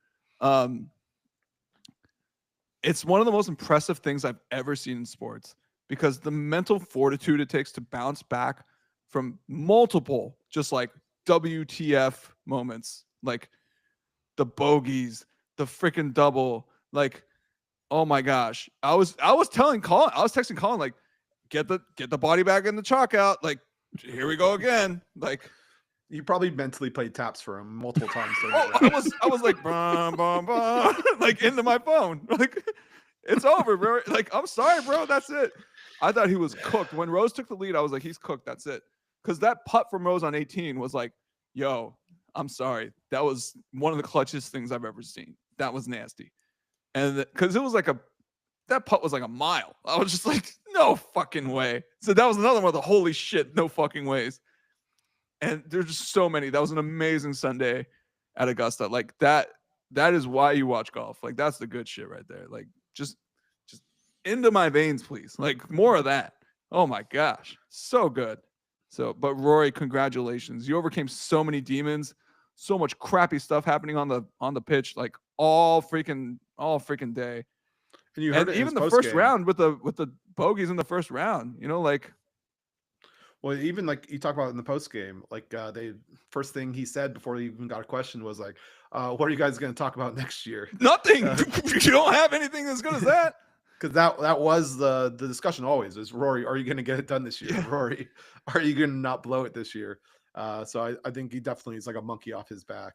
It's one of the most impressive things I've ever seen in sports because the mental fortitude it takes to bounce back from multiple just like WTF moments, like the bogeys, the freaking double, like, oh my gosh. I was telling Collin, I was texting Collin, like, get the body bag and the chalk out. Like, here we go again. Like, You probably mentally played taps for him multiple times. Oh, I was like, bum, bum, bum, like into my phone. Like, it's over, bro. Like, I'm sorry, bro. That's it. I thought he was cooked. When Rose took the lead, I was like, he's cooked. That's it. Because that putt from Rose on 18 was like, yo, I'm sorry. That was one of the clutchest things I've ever seen. That was nasty. And because it was like that putt was like a mile. I was just like, no fucking way. So that was another one of the holy shit, no fucking ways. And there's just so many. That was an amazing Sunday at Augusta. Like that is why you watch golf. Like that's the good shit right there. Like just into my veins, please. Like more of that. Oh my gosh. So good. So, but Rory, congratulations. You overcame so many demons, so much crappy stuff happening on the pitch, like all freaking day. And you heard and it even the post first game. round with the bogeys in the first round, like. Well, even like you talk about in the post game, like first thing he said before he even got a question was like, "What are you guys going to talk about next year?" Nothing. You don't have anything as good as that. Because that was the discussion always is, Rory, are you going to get it done this year? Yeah. Rory, are you going to not blow it this year? So I think he definitely is like a monkey off his back.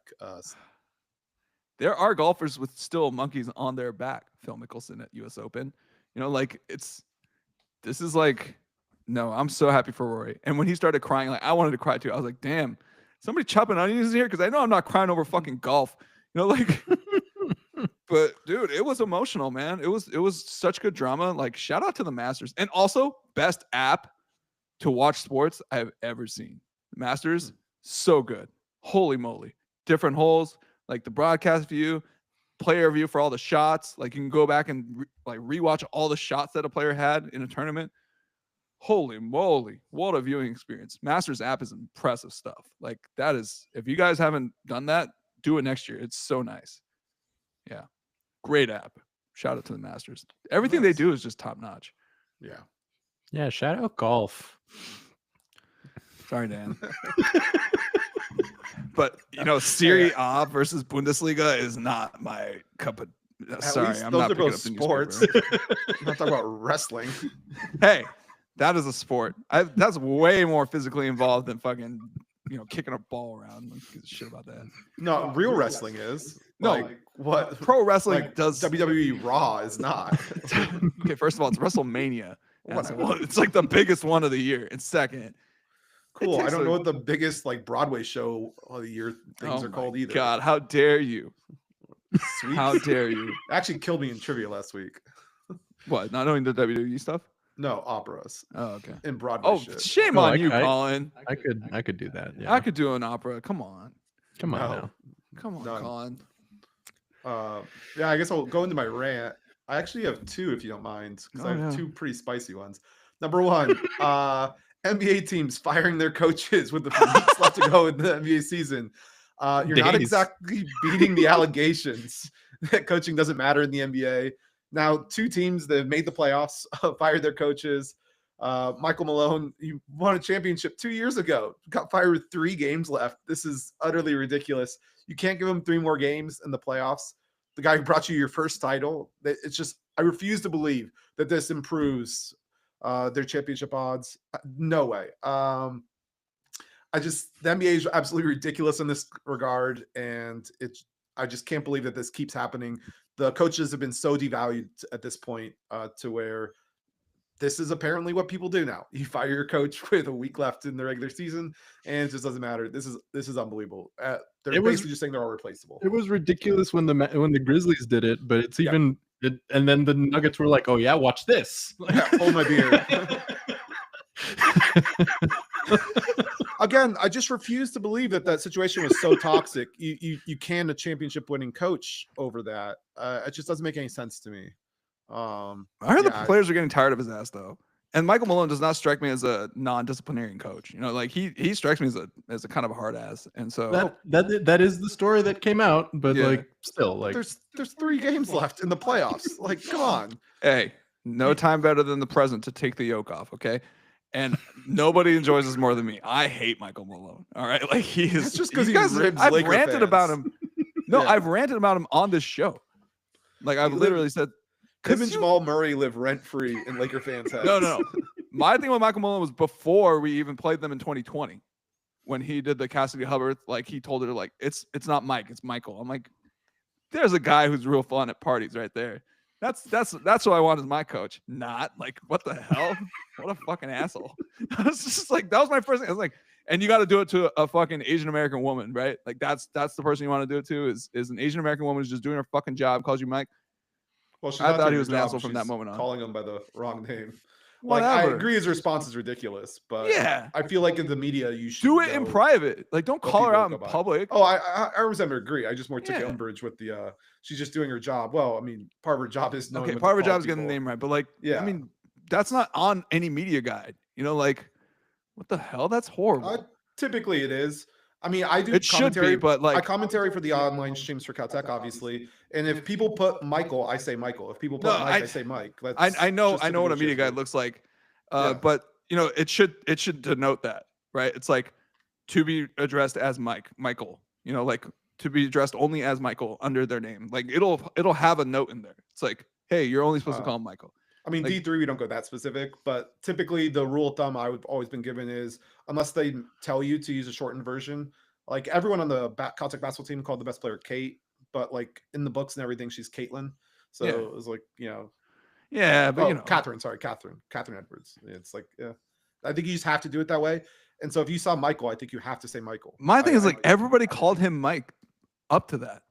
There are golfers with still monkeys on their back. Phil Mickelson at U.S. Open, like this is like. No, I'm so happy for Rory. And when he started crying, like I wanted to cry too. I was like, damn, somebody chopping onions here? Because I know I'm not crying over fucking golf. Like, but dude, it was emotional, man. It was such good drama. Like, shout out to the Masters. And also, best app to watch sports I've ever seen. Masters, so good. Holy moly. Different holes, like the broadcast view, player view for all the shots. Like you can go back and rewatch all the shots that a player had in a tournament. Holy moly, what a viewing experience. Masters app is impressive stuff. Like that is, if you guys haven't done that, do it next year. It's so nice. Yeah. Great app. Shout out to the Masters. Everything they do is just top notch. Yeah. Yeah. Shout out golf. Sorry, Dan. But Serie A versus Bundesliga is not my cup of. Sorry, I'm not picking up the sports. I'm not talking about wrestling. Hey. That is a sport. That's way more physically involved than fucking, kicking a ball around. Like, give a shit about that. No, real wrestling is. No, like, what pro wrestling does. WWE Raw is not. Okay, first of all, it's WrestleMania. It's like the biggest one of the year. And second, cool. I don't know what the biggest Broadway show of the year things are called either. God, how dare you? Sweet. How dare you? Actually killed me in trivia last week. What? Not knowing the WWE stuff? No, operas. Oh, okay. In Broadway. Oh, shit. Shame on you, Collin. I could do that. Yeah. I could do an opera. Come on. Come on now. Come on, Collin. Yeah, I guess I'll go into my rant. I actually have two, if you don't mind, because I have two pretty spicy ones. Number one, NBA teams firing their coaches with the weeks left to go in the NBA season. You're not exactly beating the allegations that coaching doesn't matter in the NBA. Now, two teams that have made the playoffs fired their coaches. Michael Malone, he won a championship 2 years ago, got fired with 3 games left. This is utterly ridiculous. You can't give him 3 more games in the playoffs. The guy who brought you your first title, it's just, I refuse to believe that this improves their championship odds. No way. The NBA is absolutely ridiculous in this regard. And I just can't believe that this keeps happening. The coaches have been so devalued at this point to where this is apparently what people do now. You fire your coach with a week left in the regular season, and it just doesn't matter. This is unbelievable. They're basically just saying they're all replaceable. It was ridiculous when the Grizzlies did it, but it's even. And then the Nuggets were like, "Oh yeah, watch this." Yeah, hold my beer. Again, I just refuse to believe that situation was so toxic. You can a championship winning coach over that. It just doesn't make any sense to me. I heard the players are getting tired of his ass though. And Michael Malone does not strike me as a non-disciplinarian coach. Like he strikes me as a kind of a hard ass. And so that is the story that came out, but still there's 3 games left in the playoffs. Like, come on. Hey, no time better than the present to take the yoke off, okay? And nobody enjoys this more than me. I hate Michael Malone. All right, like he is. It's just because I've ranted about him. No, I've ranted about him on this show. Like I've literally said, him and Jamal Murray live rent free in Laker fans' heads. No. My thing with Michael Malone was before we even played them in 2020. when he did the Cassidy Hubbard, like he told her like it's not Mike, it's Michael. I'm like, there's a guy who's real fun at parties right there. That's what I want as my coach. Not like, what the hell? What a fucking asshole. I was just like, that was my first thing. I was like, and you got to do it to a fucking Asian American woman, right? Like that's the person you want to do it to is an Asian American woman who's just doing her fucking job, calls you Mike. Well, she's I not thought doing he her was an job, asshole from that she's moment on. calling him by the wrong name. Whatever. Like, I agree his response is ridiculous, but Yeah. I feel like in the media you should Do it in know private. Like, don't what call her people out go in by. public. Oh, I remember agree. I just more took Yeah. umbrage with the she's just doing her job. Well, I mean, part of her job is knowing Okay, what to part of her call job is getting the people. name right, but like, Yeah. I mean, that's not on any media guide. You know, like, what the hell? That's horrible. Typically it is. I mean, I do It should commentary, be, but I like, commentary for the online streams for Caltech, obviously. And if people put Michael, I say Michael. If people put No, Mike, I say Mike. I know just what a typical media shit guide for- looks like, Yeah. but you know, it should denote that, right? It's like to be addressed as Michael. You know, like to be addressed only as Michael under their name. Like it'll have a note in there. It's like, hey, you're only supposed to call him Michael. I mean, Like- D3, we don't go that specific, but typically the rule of thumb I've always been given is unless they tell you to use a shortened version, like everyone on the Caltech basketball team called the best player Kate, but like in the books and everything, she's Caitlin. So Yeah. it was like, you know, Yeah, but you know, Catherine Edwards. It's like, yeah, I think you just have to do it that way. And so if you saw Michael, I think you have to say Michael. my thing is like everybody called him Mike up to that.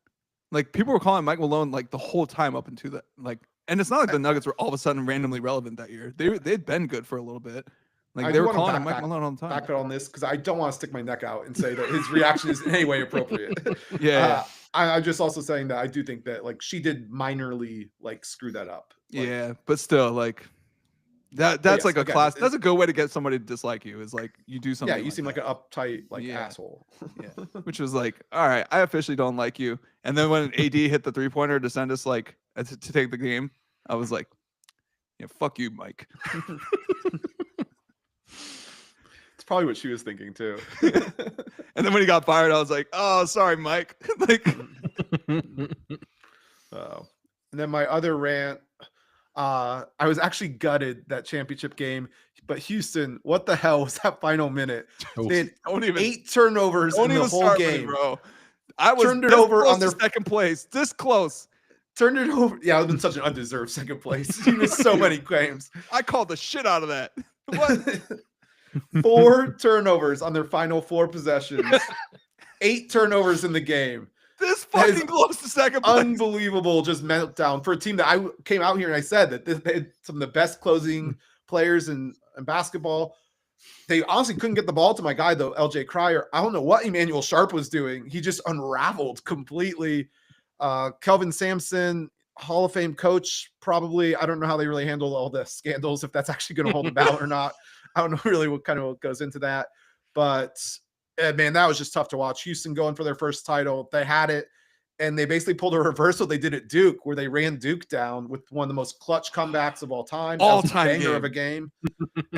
Like people were calling Mike Malone like the whole time up into that. Like, and it's not like the Nuggets were all of a sudden randomly relevant that year. They'd been good for a little bit. Like I they do were wanna calling him back- Mike Malone all the time. backpedal on this because I don't want to stick my neck out and say that his reaction is in any way appropriate. Yeah. I'm just also saying that I do think that like she did minorly like screw that up. Like, Yeah, but still, like that's yes, like a again, class. it- That's a good way to get somebody to dislike you. Is like you do something. yeah, you seem like an uptight like Yeah. asshole. yeah. Which was like, all right, I officially don't like you. And then when AD hit the 3-pointer to send us like to take the game, I was like, yeah, fuck you, Mike. It's probably what she was thinking too. And then when he got fired, I was like, oh, sorry, Mike. Like, And then my other rant, I was actually gutted that championship game, but Houston, what the hell was that final minute? Oof. They had don't even 8 turnovers don't in the even whole start with it, game. bro. I was Turned it this over close on to their- second place. This close. Turned it over. Yeah, it would have been such an undeserved second place. He missed so many games. I called the shit out of that. What? 4 turnovers on their final 4 possessions. 8 turnovers in the game. This That is fucking close to second place. Unbelievable, just meltdown for a team that I came out here and I said that they had some of the best closing players in basketball. They honestly couldn't get the ball to my guy though, LJ Cryer. I don't know what Emmanuel Sharp was doing. He just unraveled completely. Kelvin Sampson, Hall of Fame coach, probably. I don't know how they really handle all the scandals, if that's actually going to hold them out or not. I don't know really what goes into that. But man, that was just tough to watch. Houston going for their first title. They had it, and they basically pulled a reversal they did at Duke, where they ran Duke down with one of the most clutch comebacks of all time. That was a All-time banger game. of a game.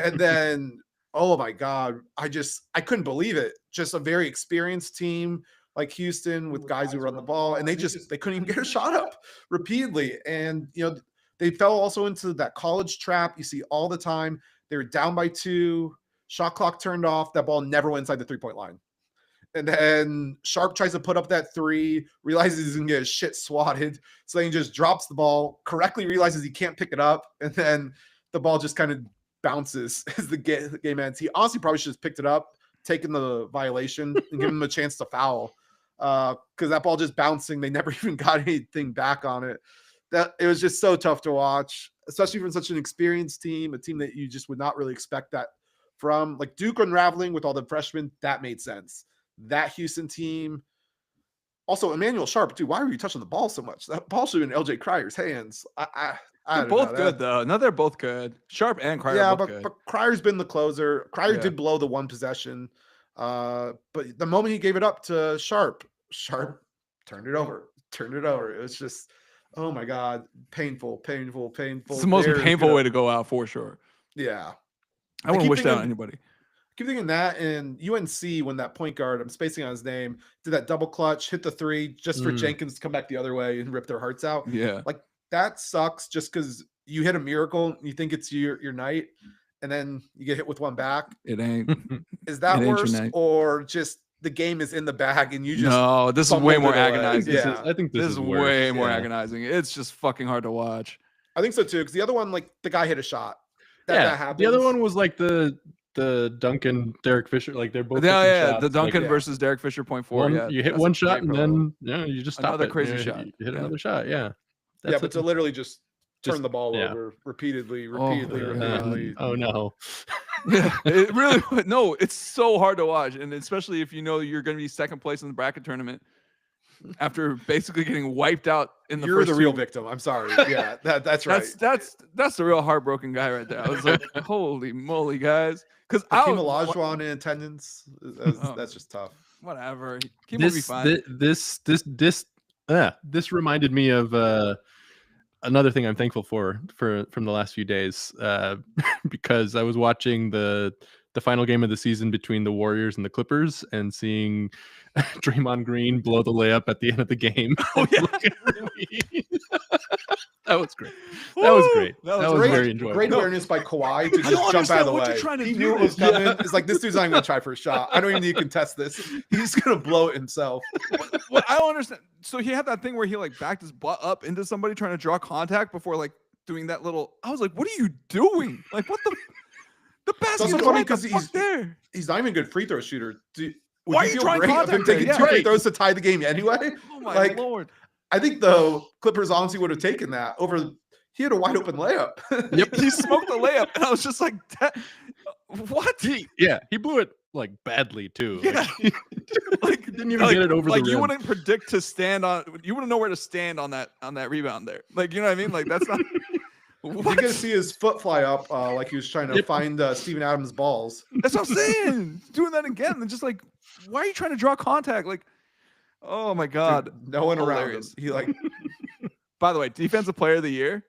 And then, oh my God, I couldn't believe it. Just a very experienced team like Houston with guys who run the ball, and they couldn't even get a shot up repeatedly. And they fell also into that college trap you see all the time. They were down by 2, shot clock turned off, that ball never went inside the 3-point line. And then Sharp tries to put up that 3, realizes he's gonna get his shit swatted, so then he just drops the ball, correctly realizes he can't pick it up, and then the ball just kind of bounces as the game ends. He honestly probably should have picked it up, taken the violation, and given him a chance to foul. Because that ball just bouncing, they never even got anything back on it. That it was just so tough to watch, especially from such an experienced team, a team that you just would not really expect that from. Like Duke unraveling with all the freshmen, that made sense. That Houston team, also Emmanuel Sharp too. Why were you touching the ball so much? That ball should have been LJ Cryer's hands. I They're don't both know. good though. No, they're both good. Sharp and Cryer Yeah, are both but good. Cryer's been the closer. Cryer Yeah. did blow the one possession. But the moment he gave it up to Sharp turned it over. It was just, oh my God, painful. It's the most They're painful gonna- way to go out for sure. Yeah. I wouldn't keep wish that on thinking- anybody. Keep thinking that, and UNC, when that point guard, I'm spacing on his name, did that double clutch, hit the 3 just for Jenkins to come back the other way and rip their hearts out. Yeah. Like that sucks just because you hit a miracle, you think it's your night, and then you get hit with one back. It ain't. Is that It ain't your worse, night. or just the game is in the bag and you just No, this is way fumbled more it away? agonizing. Yeah, I think this This is is worse. way more Yeah. agonizing. It's just fucking hard to watch. I think so too. Because the other one, like the guy hit a shot. That happens. The other one was like the Duncan Derek Fisher, like they're both Yeah, taking yeah. shots, The Duncan yeah. versus Derek Fisher .4. one, Yeah, you hit that's one a shot great and parallel. then you just stop Another it. crazy You shot. hit Yeah. another shot. Yeah. Yeah, but to literally just turn Just- the ball yeah. over repeatedly. God. Oh no. Yeah, it really no. It's so hard to watch, and especially if you know you're going to be second place in the bracket tournament after basically getting wiped out in the You're first the real two. victim. I'm sorry. Yeah, that's right. That's the real heartbroken guy right there. I was like, holy moly, guys! Because Hakeem Olajuwon in attendance. Oh. That's just tough. whatever. Keep will be fine. This reminded me of another thing I'm thankful for from the last few days, because I was watching the final game of the season between the Warriors and the Clippers and seeing Draymond Green blow the layup at the end of the game. Oh, yeah. That was great. That was great. That That was was great. very enjoyable. Great awareness by Kawhi to I don't just jump out of the understand what you're way. trying to He do knew it was this. coming. It's like, this dude's not even gonna try for a shot. I don't even need to contest this. He's gonna blow it himself. Well, I don't understand. So he had that thing where he like backed his butt up into somebody trying to draw contact before like doing that little. I was like, what are you doing? Like, what the basket also is funny right the 'cause fuck he's- there. He's not even a good free throw shooter. Would Why are you you feel trying great of him contact there? taking Yeah. 2 free Right. throws to tie the game anyway? Oh my Like, lord. I think the Clippers honestly would have taken that over. He had a wide open layup. Yep, he smoked the layup, and I was just like, what? He blew it like badly too. Yeah. Like, didn't even get it over like the you rim. wouldn't predict to stand on. You wouldn't know where to stand on that rebound there. Like, you know what I mean? Like that's not. You're What? gonna see his foot fly up like he was trying to find Steven Adams' balls. That's what I'm saying. Doing that again, and just like, why are you trying to draw contact? Like, oh my god. Dude, no one around him. Hilarious. He like By the way, defensive player of the year.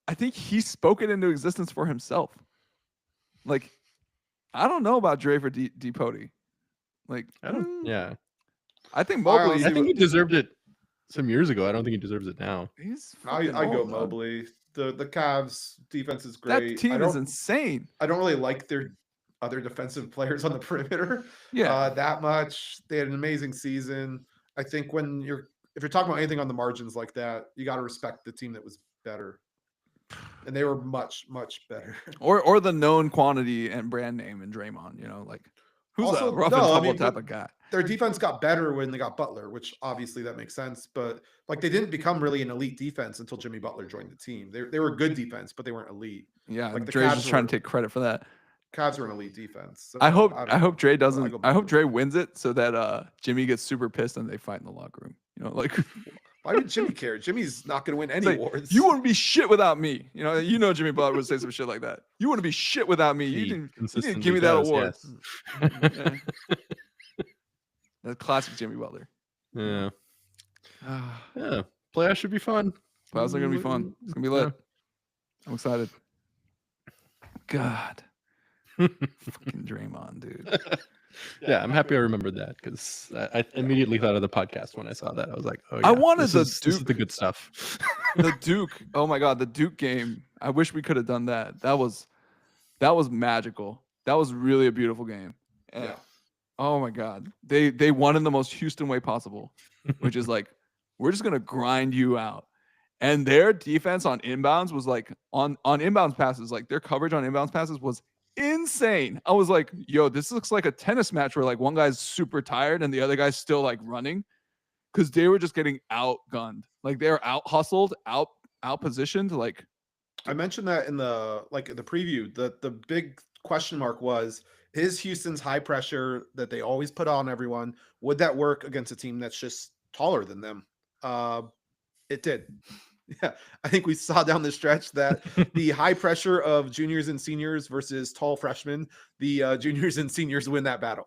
I think he spoke it into existence for himself. Like, I don't know about Dre for Depody. Like, I don't. Yeah, I think I Mobley. honestly I think he deserved it some years ago. I don't think he deserves it now. He's. I fucking go old, dog. Mobley. The Cavs defense is That great. team is insane. I don't really like their other defensive players on the perimeter Yeah. that much. They had an amazing season. I think if you're talking about anything on the margins like that, you got to respect the team that was better, and they were much better. Or the known quantity and brand name in Draymond. You know, like who's Also, a rough no, and I tumble mean, type of guy. Their defense got better when they got Butler, which obviously that makes sense. But like they didn't become really an elite defense until Jimmy Butler joined the team. They were a good defense, but they weren't elite. Yeah, like the Dre's Cavs just trying to were- take credit for that. Cavs were an elite defense. So I hope don't I hope know. Dre I doesn't. go I hope Butler. Dre wins it so that Jimmy gets super pissed and they fight in the locker room. You know, like Why would Jimmy care? Jimmy's not going to win any like, awards. you wouldn't be shit without me. You know Jimmy Butler would say some shit like that. You wouldn't be shit without me. You He didn't consistently give me that does, award. yes. Yeah. That's classic Jimmy Butler. Yeah. Yeah. Playoffs should be fun. Playoffs are gonna be fun. It's gonna be lit. I'm excited. God. Fucking Draymond, dude. Yeah, I'm happy I remembered that because I immediately thought of the podcast when I saw that. I was like, oh, I yeah, wanted this the is the Duke. good stuff. The Duke. Oh my god, the Duke game. I wish we could have done that. That was magical. That was really a beautiful game. And, Yeah. oh my god. They won in the most Houston way possible, which is like, we're just gonna grind you out. And their defense on inbounds was like on inbounds passes, like their coverage on inbounds passes was insane. I was like, yo, this looks like a tennis match where like one guy's super tired and the other guy's still like running, because they were just getting outgunned. Like they were out hustled, out positioned. Like, I mentioned that in the preview. The big question mark was, is Houston's high pressure that they always put on everyone, would that work against a team that's just taller than them? It did. Yeah, I think we saw down the stretch that the high pressure of juniors and seniors versus tall freshmen, the juniors and seniors win that battle.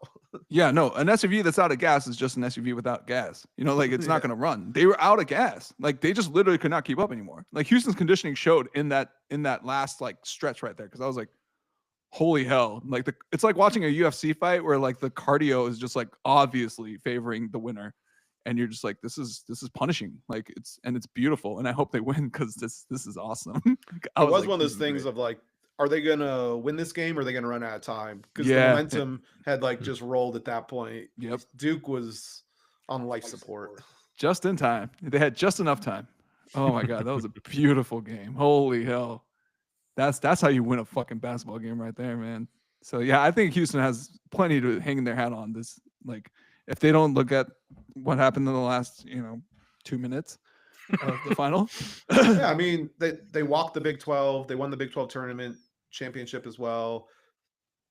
yeah, no, an SUV that's out of gas is just an SUV without gas. You know, like it's not Yeah. going to run. They were out of gas. Like they just literally could not keep up anymore. Like Houston's conditioning showed in that last like stretch right there, because I was like, holy hell. Like it's like watching a UFC fight where like the cardio is just like obviously favoring the winner. And you're just like, this is punishing. Like it's beautiful. And I hope they win, because this is awesome. Like, I It was like, one of this those is things great. of like, are they gonna win this game or are they gonna run out of time? Because the Yeah. momentum had like just rolled at that point. Yep. Duke was on life support. Just in time. They had just enough time. Oh my god, that was a beautiful game. Holy hell. That's how you win a fucking basketball game right there, man. So yeah, I think Houston has plenty to hang their hat on. This, like, if they don't look at what happened in the last 2 minutes of the final. Yeah, I mean they walked the Big 12. They won the Big 12 tournament championship as well.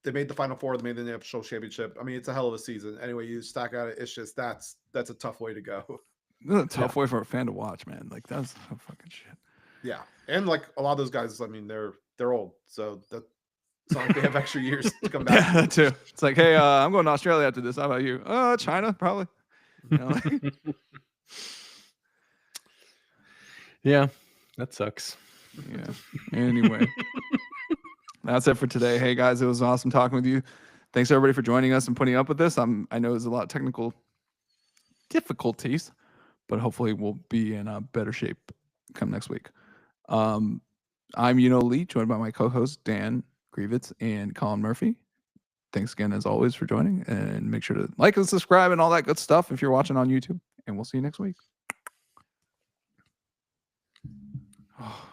They made the Final Four. They made the national championship. I mean, it's a hell of a season. Anyway, you stack out it. It's just that's a tough way to go. That's a tough way for a fan to watch, man. Like, that's some fucking shit. Yeah, and like a lot of those guys, I mean, they're old, so it's not like they have extra years to come back. Yeah, that too. It's like, hey, I'm going to Australia after this. How about you? China, probably. Yeah, that sucks. Yeah. Anyway, that's it for today. Hey guys, it was awesome talking with you. Thanks everybody for joining us and putting up with this. I know there's a lot of technical difficulties, but hopefully we'll be in a better shape come next week. I'm Euno Lee, joined by my co-hosts Dan Grievitz and Collin Murphy. Thanks again, as always, for joining, and make sure to like and subscribe and all that good stuff if you're watching on YouTube. And we'll see you next week. Oh.